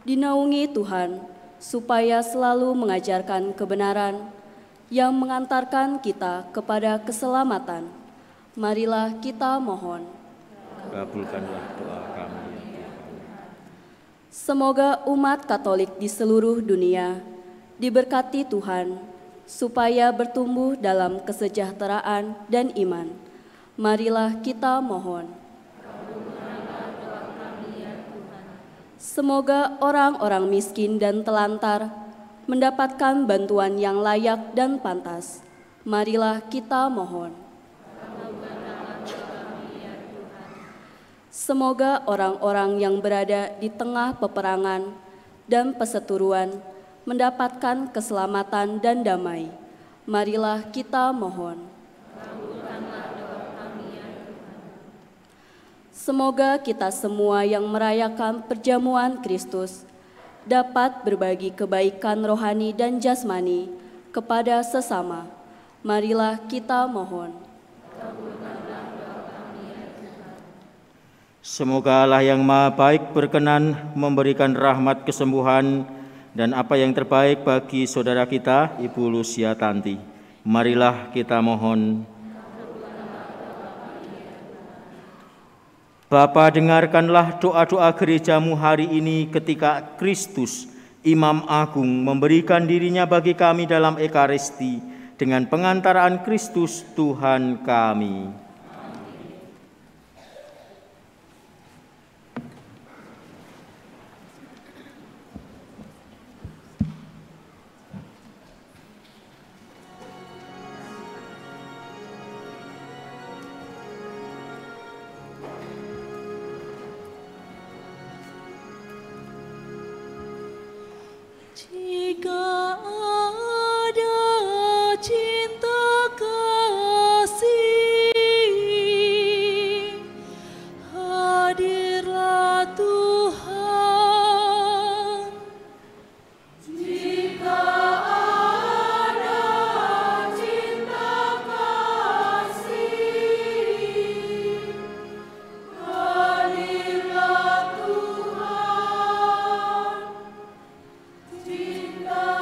dinaungi Tuhan supaya selalu mengajarkan kebenaran yang mengantarkan kita kepada keselamatan. Marilah kita mohon. Kabulkanlah doa kami ya Tuhan. Semoga umat Katolik di seluruh dunia diberkati Tuhan supaya bertumbuh dalam kesejahteraan dan iman. Marilah kita mohon. Semoga orang-orang miskin dan telantar mendapatkan bantuan yang layak dan pantas. Marilah kita mohon. Semoga orang-orang yang berada di tengah peperangan dan perseteruan mendapatkan keselamatan dan damai. Marilah kita mohon. Semoga kita semua yang merayakan perjamuan Kristus dapat berbagi kebaikan rohani dan jasmani kepada sesama. Marilah kita mohon. Semoga Allah yang Maha Baik berkenan memberikan rahmat kesembuhan dan apa yang terbaik bagi saudara kita, Ibu Lucia Tanti. Marilah kita mohon. Bapa, dengarkanlah doa-doa gerejamu hari ini ketika Kristus, Imam Agung, memberikan dirinya bagi kami dalam Ekaristi dengan pengantaraan Kristus Tuhan kami. Jika ada cinta kasih, hadirlah Tuhan. Jika ada cinta kasih, hadirlah Tuhan. Cinta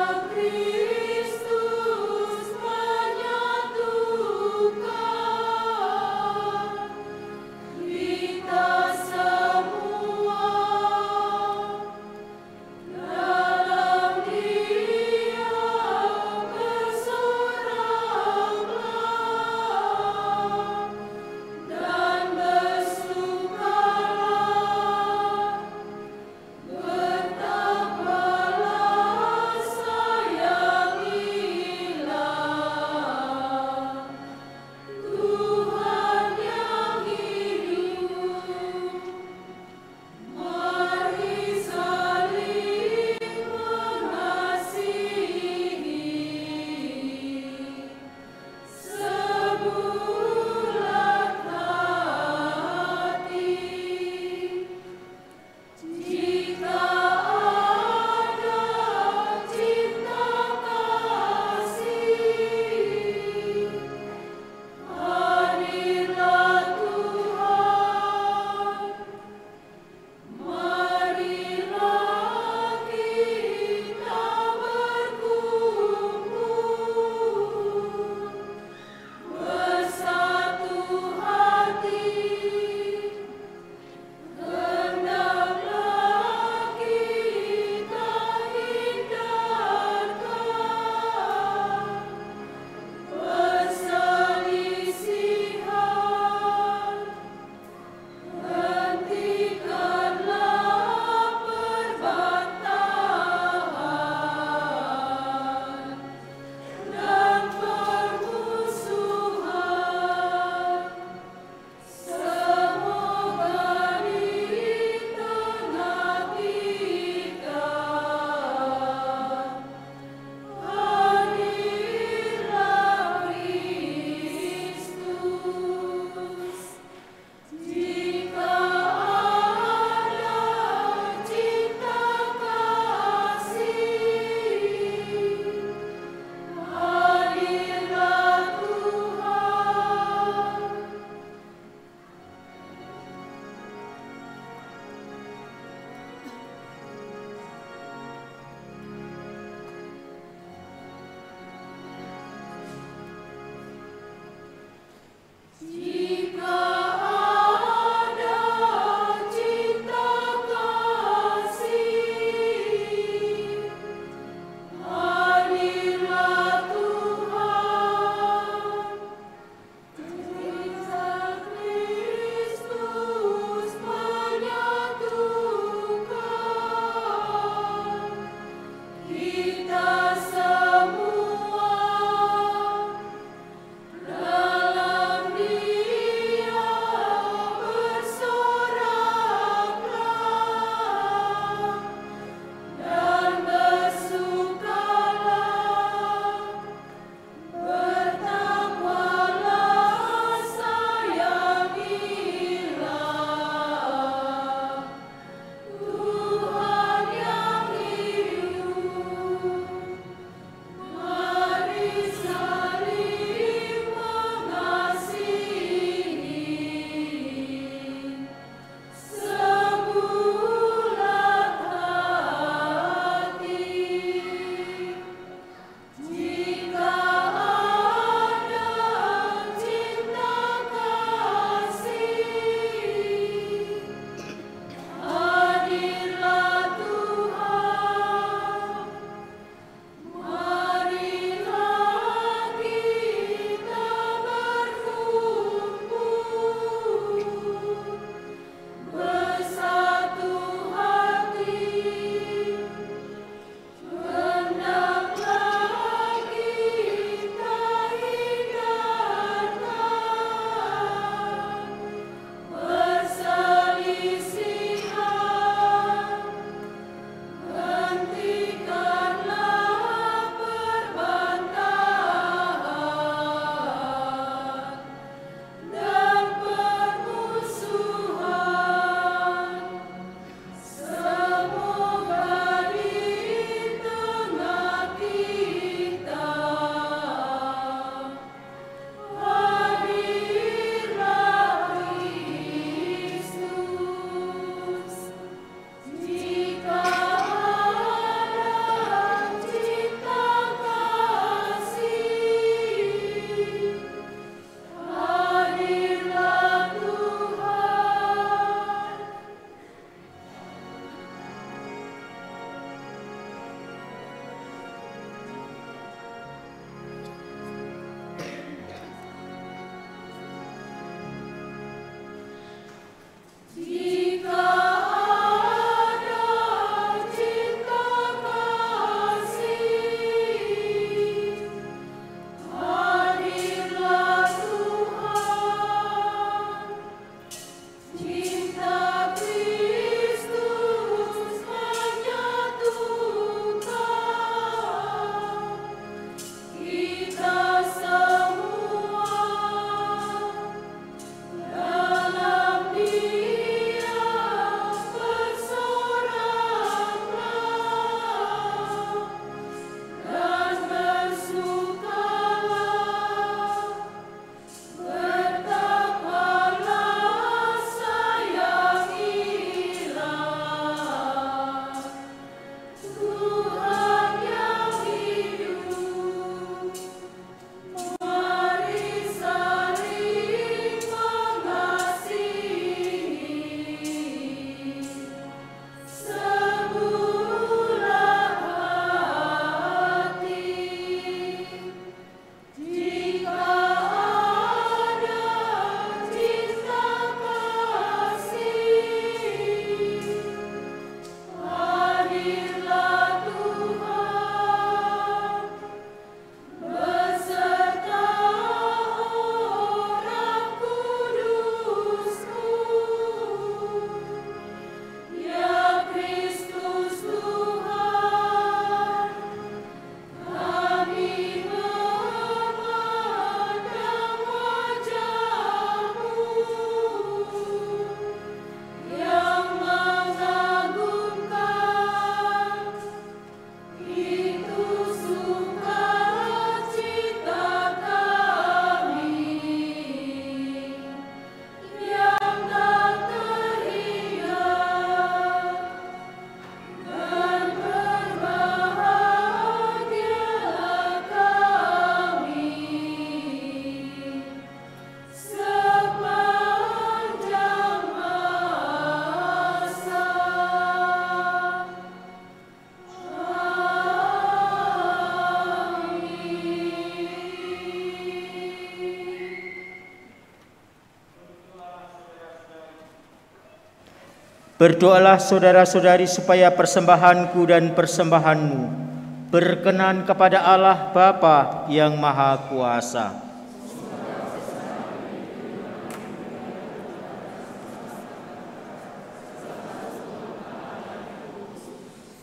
Berdoalah saudara-saudari supaya persembahanku dan persembahanmu berkenan kepada Allah Bapa yang Maha Kuasa.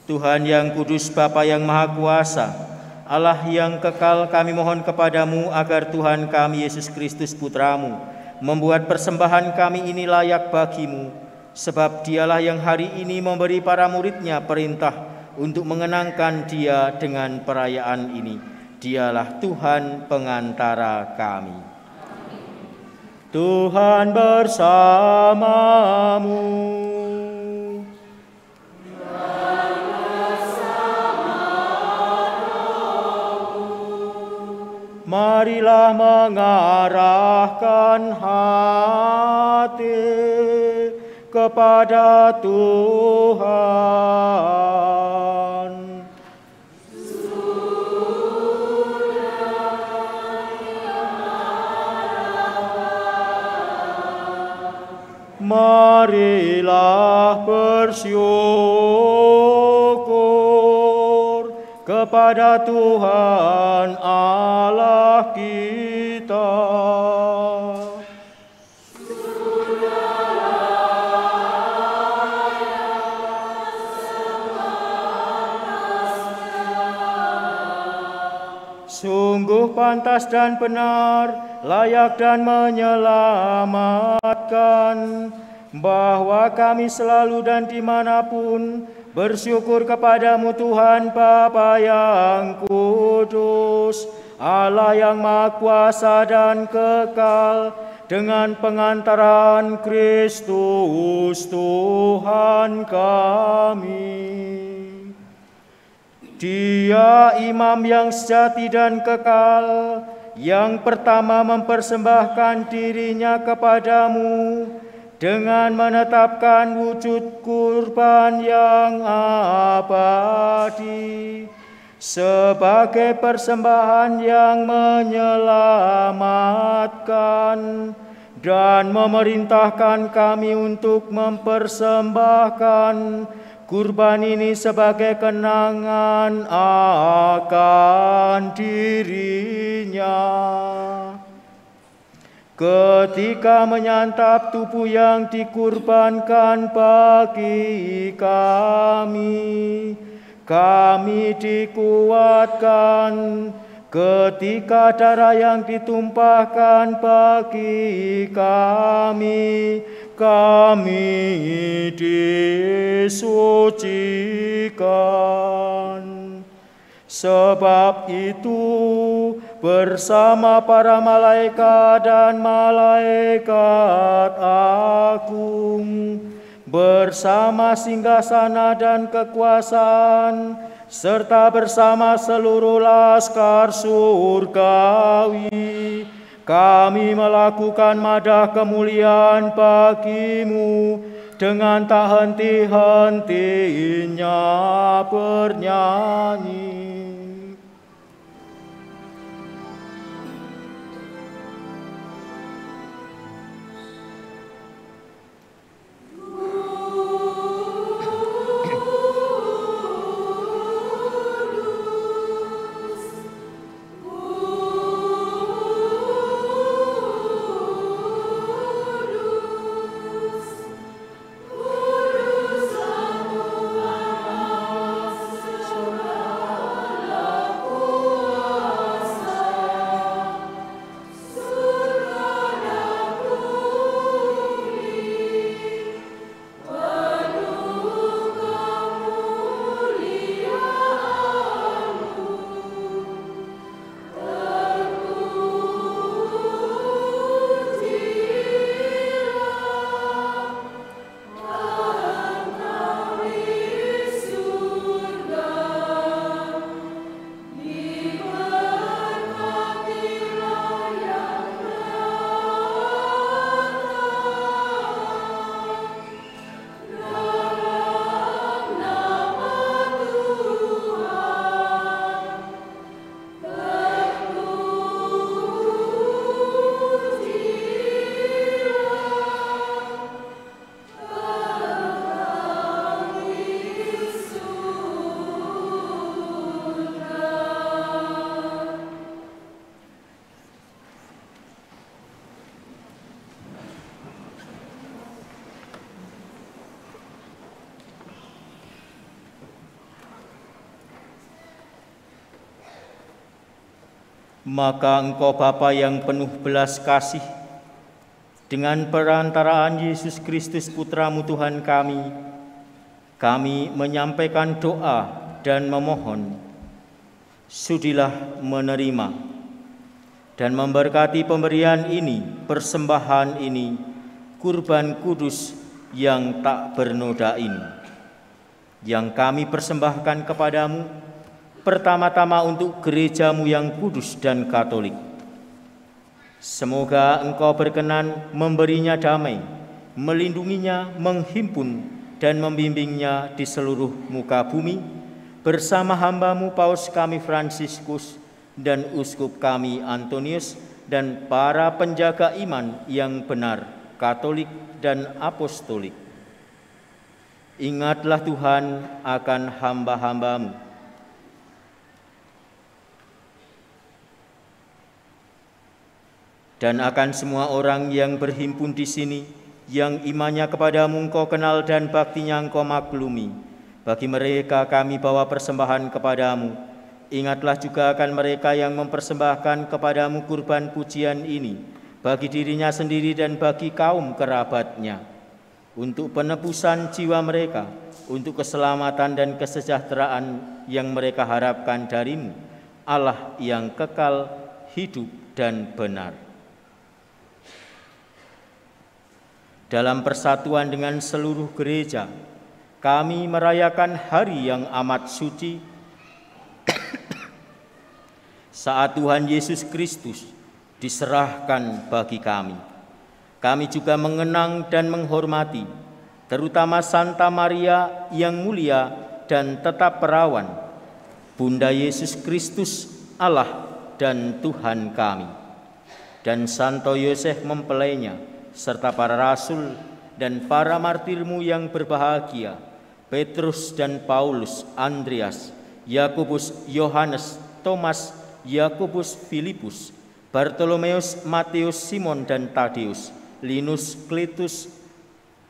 Tuhan yang kudus, Bapa yang Maha Kuasa, Allah yang kekal, kami mohon kepadamu agar Tuhan kami Yesus Kristus Putramu membuat persembahan kami ini layak bagimu, sebab dialah yang hari ini memberi para muridnya perintah untuk mengenangkan dia dengan perayaan ini. Dialah Tuhan pengantara kami. Tuhan bersamamu. Marilah mengarahkan hati kepada Tuhan. Marilah bersyukur kepada Tuhan Allah kita. Sungguh pantas dan benar, layak dan menyelamatkan, bahwa kami selalu dan dimanapun bersyukur kepadamu Tuhan Bapa yang kudus, Allah yang Maha Kuasa dan kekal, dengan pengantaran Kristus Tuhan kami. Dia imam yang sejati dan kekal, yang pertama mempersembahkan dirinya kepadamu dengan menetapkan wujud kurban yang abadi sebagai persembahan yang menyelamatkan, dan memerintahkan kami untuk mempersembahkan kurban ini sebagai kenangan akan dirinya. Ketika menyantap tubuh yang dikurbankan bagi kami dikuatkan. Ketika darah yang ditumpahkan bagi kami disucikan. Sebab itu bersama para malaikat dan malaikat agung, bersama singgasana dan kekuasaan, serta bersama seluruh laskar surgawi, kami melakukan madah kemuliaan bagimu dengan tak henti-hentinya bernyanyi. Maka Engkau Bapa yang penuh belas kasih, dengan perantaraan Yesus Kristus Putra-Mu Tuhan kami menyampaikan doa dan memohon, sudilah menerima dan memberkati pemberian ini, persembahan ini, kurban kudus yang tak bernoda ini, yang kami persembahkan kepadamu, pertama-tama untuk gereja-Mu yang kudus dan katolik. Semoga Engkau berkenan memberinya damai, melindunginya, menghimpun, dan membimbingnya di seluruh muka bumi, bersama hamba-Mu Paus kami Fransiskus dan Uskup kami Antonius, dan para penjaga iman yang benar, katolik dan apostolik. Ingatlah Tuhan akan hamba-hamba-Mu, dan akan semua orang yang berhimpun di sini, yang imannya kepadamu Engkau kenal dan baktinya Engkau maklumi. Bagi mereka kami bawa persembahan kepadamu. Ingatlah juga akan mereka yang mempersembahkan kepadamu kurban pujian ini, bagi dirinya sendiri dan bagi kaum kerabatnya, untuk penebusan jiwa mereka, untuk keselamatan dan kesejahteraan yang mereka harapkan dari-Mu, Allah yang kekal, hidup dan benar. Dalam persatuan dengan seluruh gereja, kami merayakan hari yang amat suci saat Tuhan Yesus Kristus diserahkan bagi kami. Kami juga mengenang dan menghormati terutama Santa Maria yang mulia dan tetap perawan, Bunda Yesus Kristus, Allah dan Tuhan kami, dan Santo Yosef mempelainya, serta para rasul dan para martir-Mu yang berbahagia, Petrus dan Paulus, Andreas, Yakobus, Yohanes, Thomas, Yakobus, Filipus, Bartolomeus, Matius, Simon dan Tadeus, Linus, Kletus,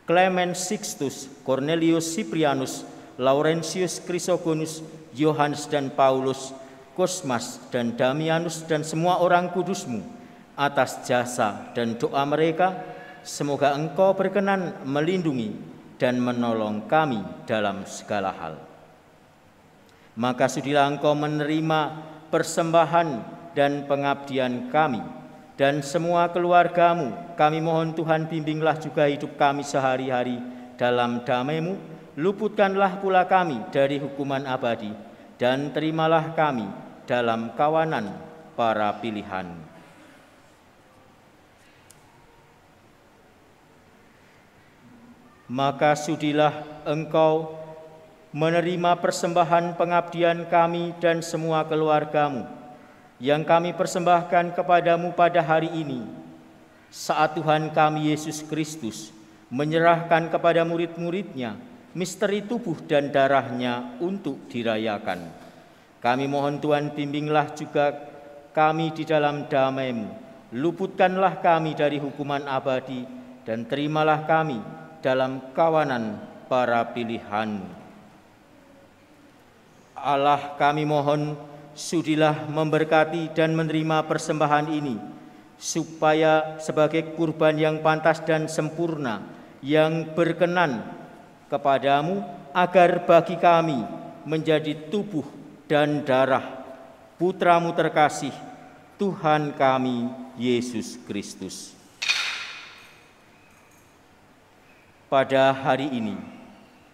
Clemens, Sixtus, Cornelius, Cyprianus, Laurentius, Chrysogonus, Yohanes dan Paulus, Kosmas dan Damianus, dan semua orang kudus-Mu. Atas jasa dan doa mereka, semoga Engkau berkenan melindungi dan menolong kami dalam segala hal. Maka sudilah Engkau menerima persembahan dan pengabdian kami dan semua keluarga-Mu. Kami mohon Tuhan, bimbinglah juga hidup kami sehari-hari dalam damai-Mu. Luputkanlah pula kami dari hukuman abadi, dan terimalah kami dalam kawanan para pilihan. Maka sudilah Engkau menerima persembahan pengabdian kami dan semua keluarga-Mu yang kami persembahkan kepadamu pada hari ini, saat Tuhan kami Yesus Kristus menyerahkan kepada murid-murid-Nya misteri tubuh dan darah-Nya untuk dirayakan. Kami mohon Tuhan, bimbinglah juga kami di dalam damai-Mu. Luputkanlah kami dari hukuman abadi, dan terimalah kami dalam kawanan para pilihan-Mu. Allah, kami mohon, sudilah memberkati dan menerima persembahan ini, supaya sebagai kurban yang pantas dan sempurna, yang berkenan kepadamu, agar bagi kami menjadi tubuh dan darah Putra-Mu terkasih, Tuhan kami Yesus Kristus. Pada hari ini,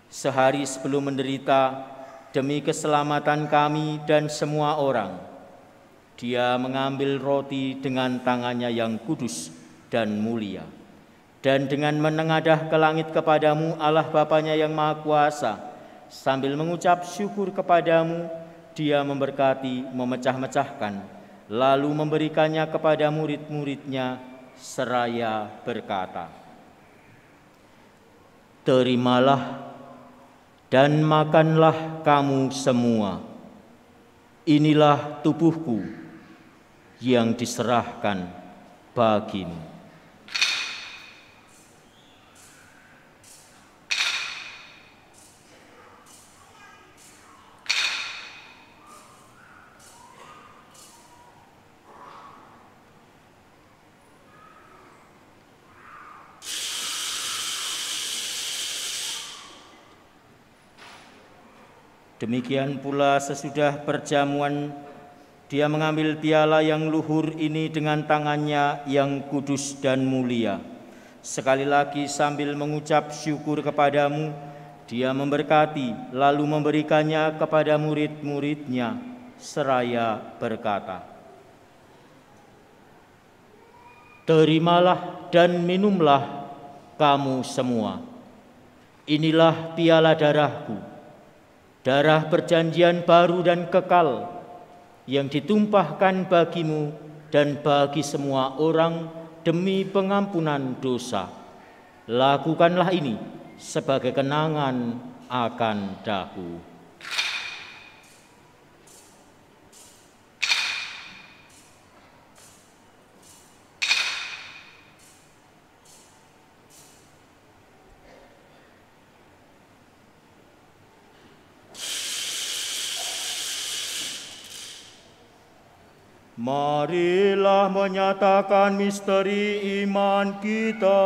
sehari sebelum menderita demi keselamatan kami dan semua orang, Dia mengambil roti dengan tangannya yang kudus dan mulia, dan dengan menengadah ke langit kepadamu Allah Bapanya yang Maha Kuasa, sambil mengucap syukur kepadamu, Dia memberkati, memecah-mecahkan, lalu memberikannya kepada murid-murid-Nya seraya berkata, "Terimalah dan makanlah kamu semua. Inilah tubuhku yang diserahkan bagimu." Demikian pula sesudah perjamuan, dia mengambil piala yang luhur ini dengan tangannya yang kudus dan mulia. Sekali lagi sambil mengucap syukur kepadamu, dia memberkati lalu memberikannya kepada murid-muridnya seraya berkata, "Terimalah dan minumlah kamu semua. Inilah piala darahku, darah perjanjian baru dan kekal yang ditumpahkan bagimu dan bagi semua orang demi pengampunan dosa. Lakukanlah ini sebagai kenangan akan daku." Marilah menyatakan misteri iman kita.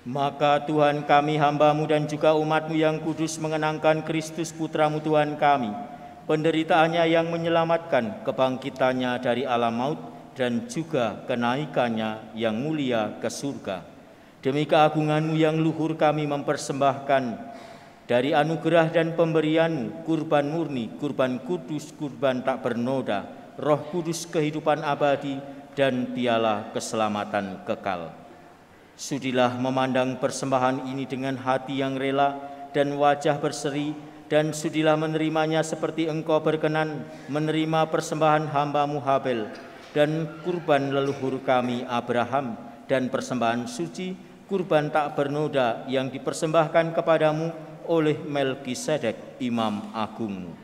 Maka Tuhan kami, hamba-Mu dan juga umat-Mu yang kudus mengenangkan Kristus Putra-Mu Tuhan kami, penderitaannya yang menyelamatkan, kebangkitannya dari alam maut, dan juga kenaikannya yang mulia ke surga. Demi keagungan-Mu yang luhur kami mempersembahkan dari anugerah dan pemberian-Mu, kurban murni, kurban kudus, kurban tak bernoda, Roh Kudus kehidupan abadi, dan piala keselamatan kekal. Sudilah memandang persembahan ini dengan hati yang rela dan wajah berseri, dan sudilah menerimanya seperti Engkau berkenan menerima persembahan hamba-Mu Habel dan kurban leluhur kami Abraham, dan persembahan suci, kurban tak bernoda yang dipersembahkan kepadamu oleh Melkisedek, Imam Agung-Mu.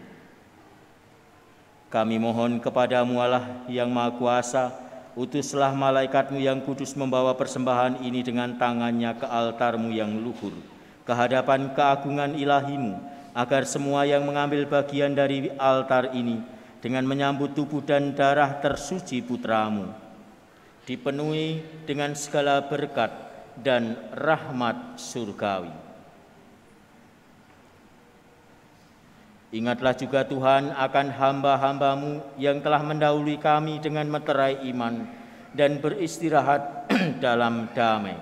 Kami mohon kepadamu Allah yang Maha Kuasa, utuslah malaikat-Mu yang kudus membawa persembahan ini dengan tangannya ke altar-Mu yang luhur, ke hadapan keagungan ilahi-Mu, agar semua yang mengambil bagian dari altar ini dengan menyambut tubuh dan darah tersuci Putra-Mu dipenuhi dengan segala berkat dan rahmat surgawi. Ingatlah juga Tuhan akan hamba-hamba-Mu yang telah mendahului kami dengan meterai iman dan beristirahat dalam damai.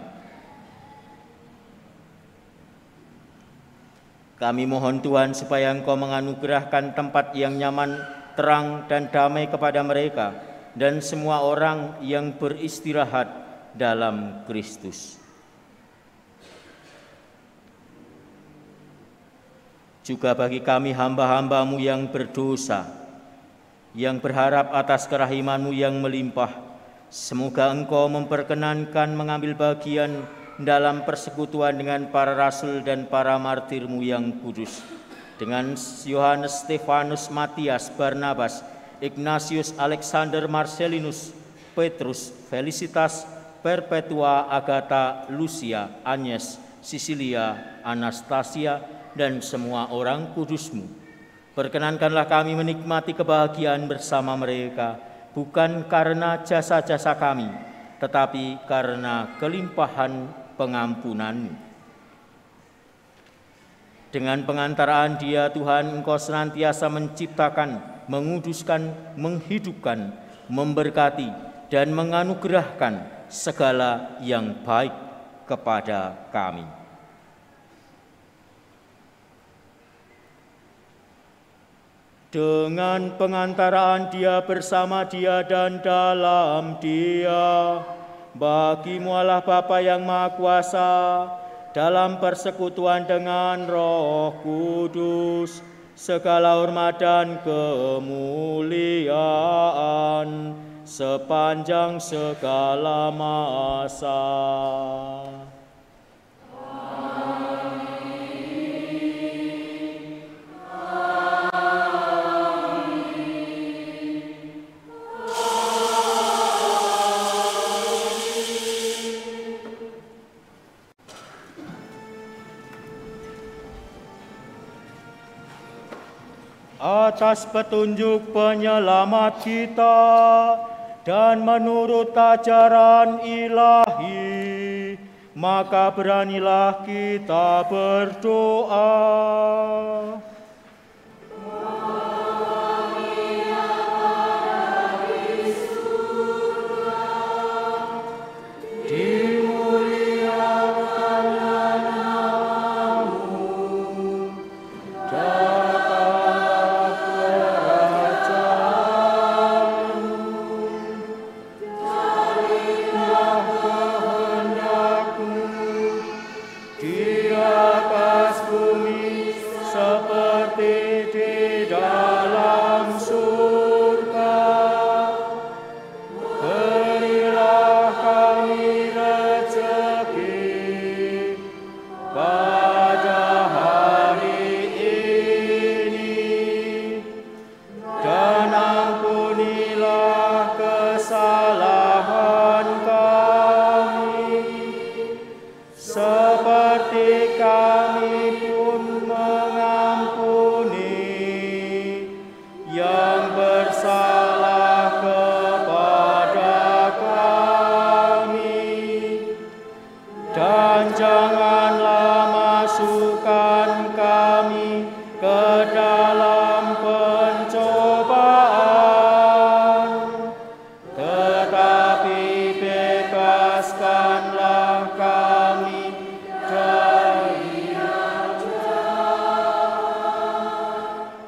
Kami mohon Tuhan supaya Engkau menganugerahkan tempat yang nyaman, terang, dan damai kepada mereka dan semua orang yang beristirahat dalam Kristus. Juga bagi kami hamba-hamba-Mu yang berdosa, yang berharap atas kerahiman-Mu yang melimpah, semoga Engkau memperkenankan mengambil bagian dalam persekutuan dengan para rasul dan para martir-Mu yang kudus, dengan Yohanes, Stefanus, Matias, Barnabas, Ignatius, Alexander, Marcelinus, Petrus, Felicitas, Perpetua, Agatha, Lucia, Agnes, Sisilia, Anastasia, dan semua orang kudus-Mu. Perkenankanlah kami menikmati kebahagiaan bersama mereka, bukan karena jasa-jasa kami, tetapi karena kelimpahan pengampunan-Mu. Dengan pengantaraan Dia, Tuhan, Engkau senantiasa menciptakan, menguduskan, menghidupkan, memberkati, dan menganugerahkan segala yang baik kepada kami. Dengan pengantaraan Dia, bersama Dia, dan dalam Dia, bagi-Mu Allah Bapa yang Maha Kuasa, dalam persekutuan dengan Roh Kudus, segala hormat dan kemuliaan sepanjang segala masa. atas petunjuk penyelamat kita dan menurut ajaran ilahi, maka beranilah kita berdoa.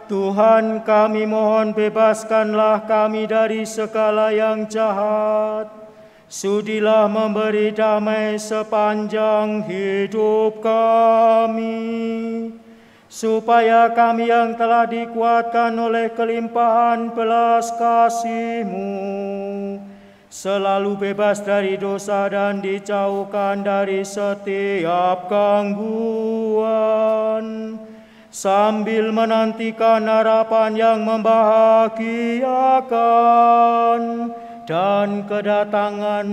Tuhan, kami mohon bebaskanlah kami dari segala yang jahat. Sudilah memberi damai sepanjang hidup kami, supaya kami yang telah dikuatkan oleh kelimpahan belas kasih-Mu selalu bebas dari dosa dan dijauhkan dari setiap gangguan, sambil menantikan harapan yang membahagiakan dan kedatangan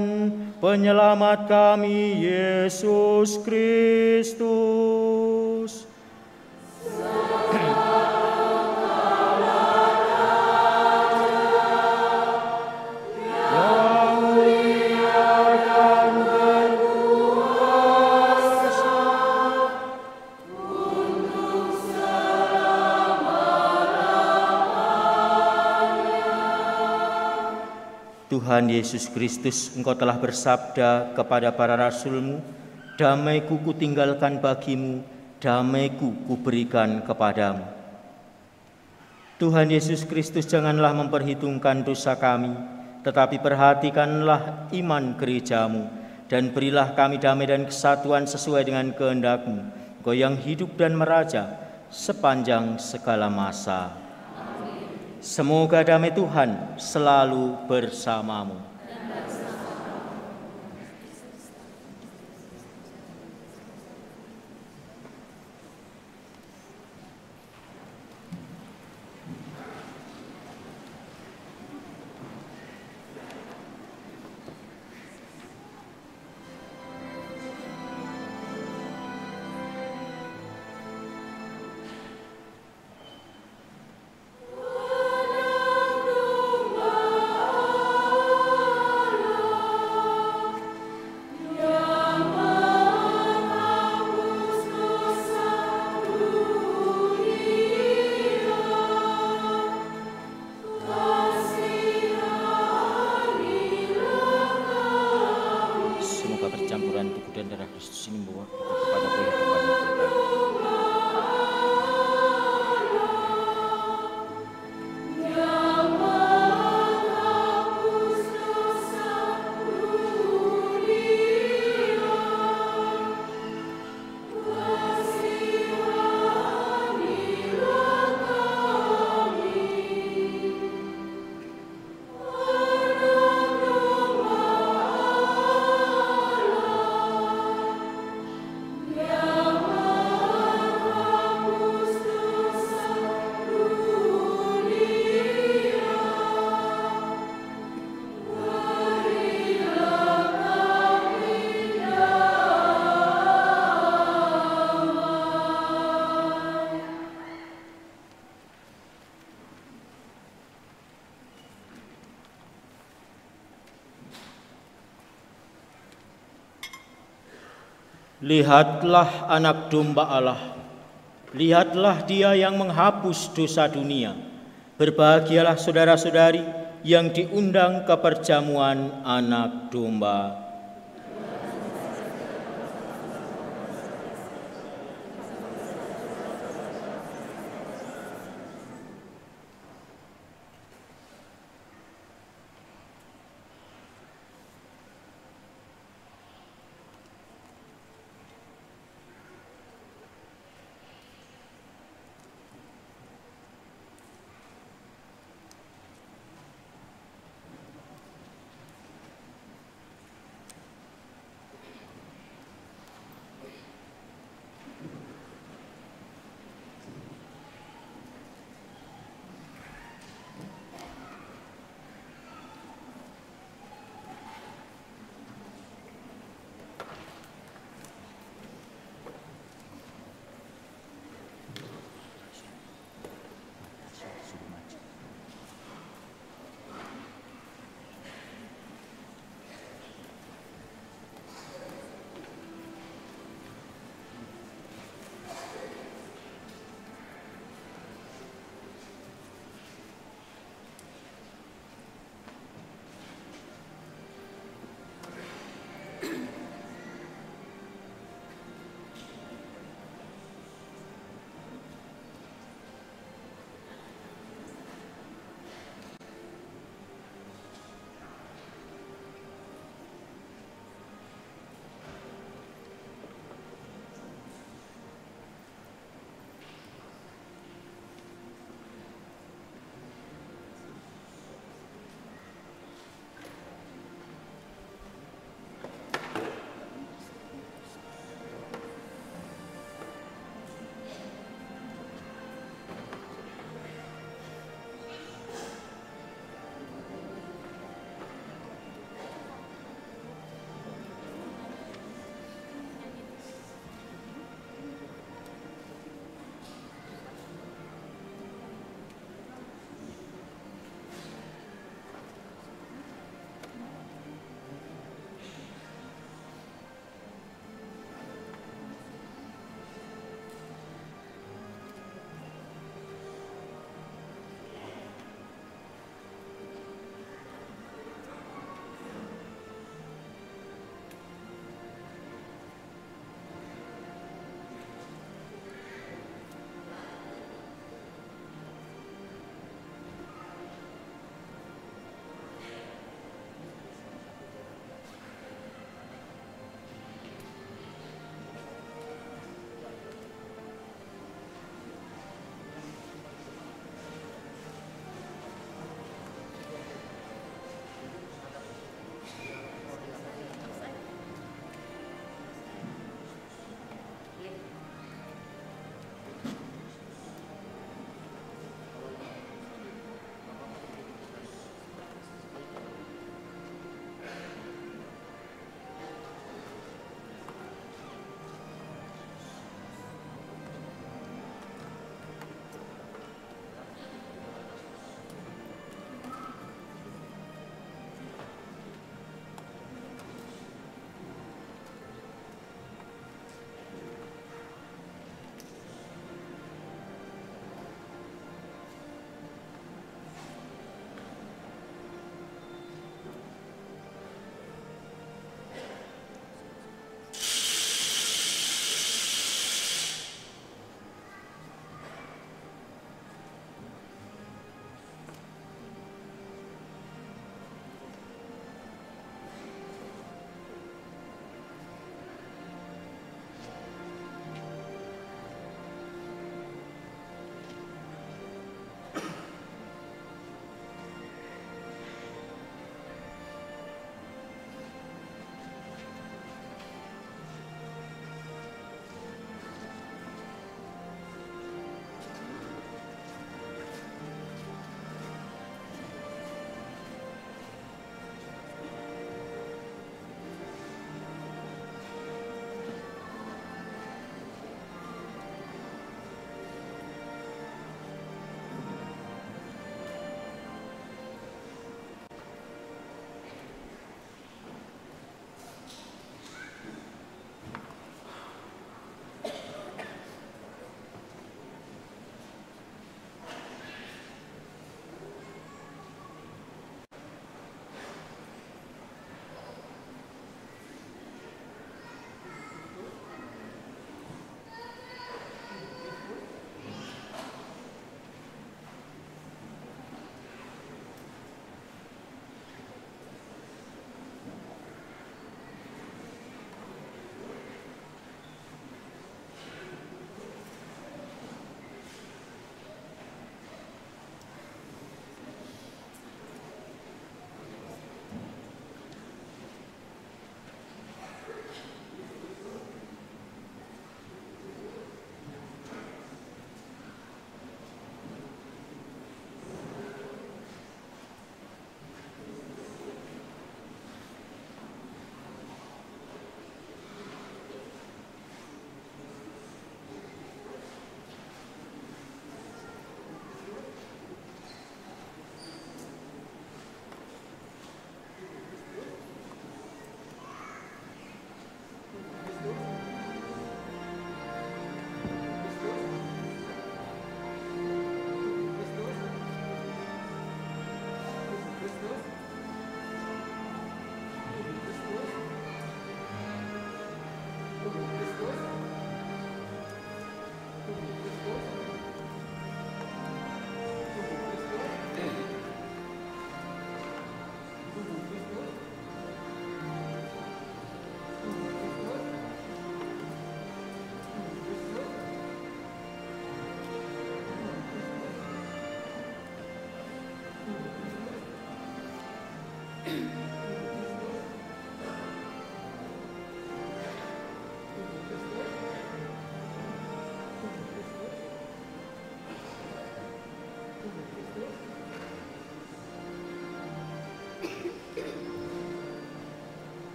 penyelamat kami, Yesus Kristus. Tuhan Yesus Kristus, Engkau telah bersabda kepada para rasul-Mu, damai-Ku kutinggalkan bagimu, damai-Ku kuberikan kepadamu. Tuhan Yesus Kristus, janganlah memperhitungkan dosa kami, tetapi perhatikanlah iman gereja-Mu, dan berilah kami damai dan kesatuan sesuai dengan kehendak-Mu, Engkau yang hidup dan meraja sepanjang segala masa. Semoga damai Tuhan selalu bersamamu. Yeah. Lihatlah anak domba Allah, lihatlah Dia yang menghapus dosa dunia. Berbahagialah saudara-saudari yang diundang ke perjamuan anak domba.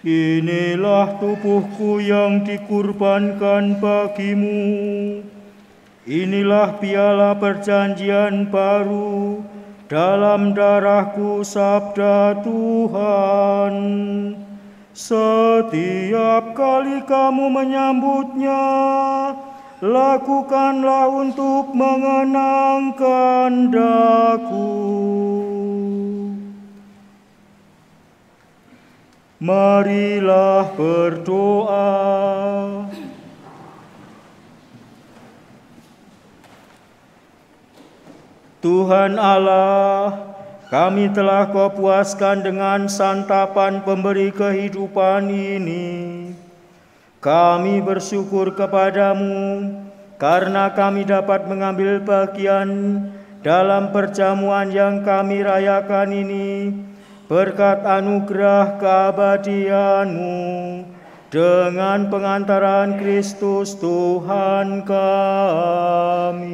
Inilah tubuhku yang dikurbankan bagimu. Inilah piala perjanjian baru dalam darahku, sabda Tuhan. Setiap kali kamu menyambutnya, lakukanlah untuk mengenangkan daku. Marilah berdoa. Tuhan Allah, kami telah Kau puaskan dengan santapan pemberi kehidupan ini. Kami bersyukur kepadamu karena kami dapat mengambil bagian dalam perjamuan yang kami rayakan ini berkat anugerah keabadian-Mu dengan pengantaran Kristus Tuhan kami.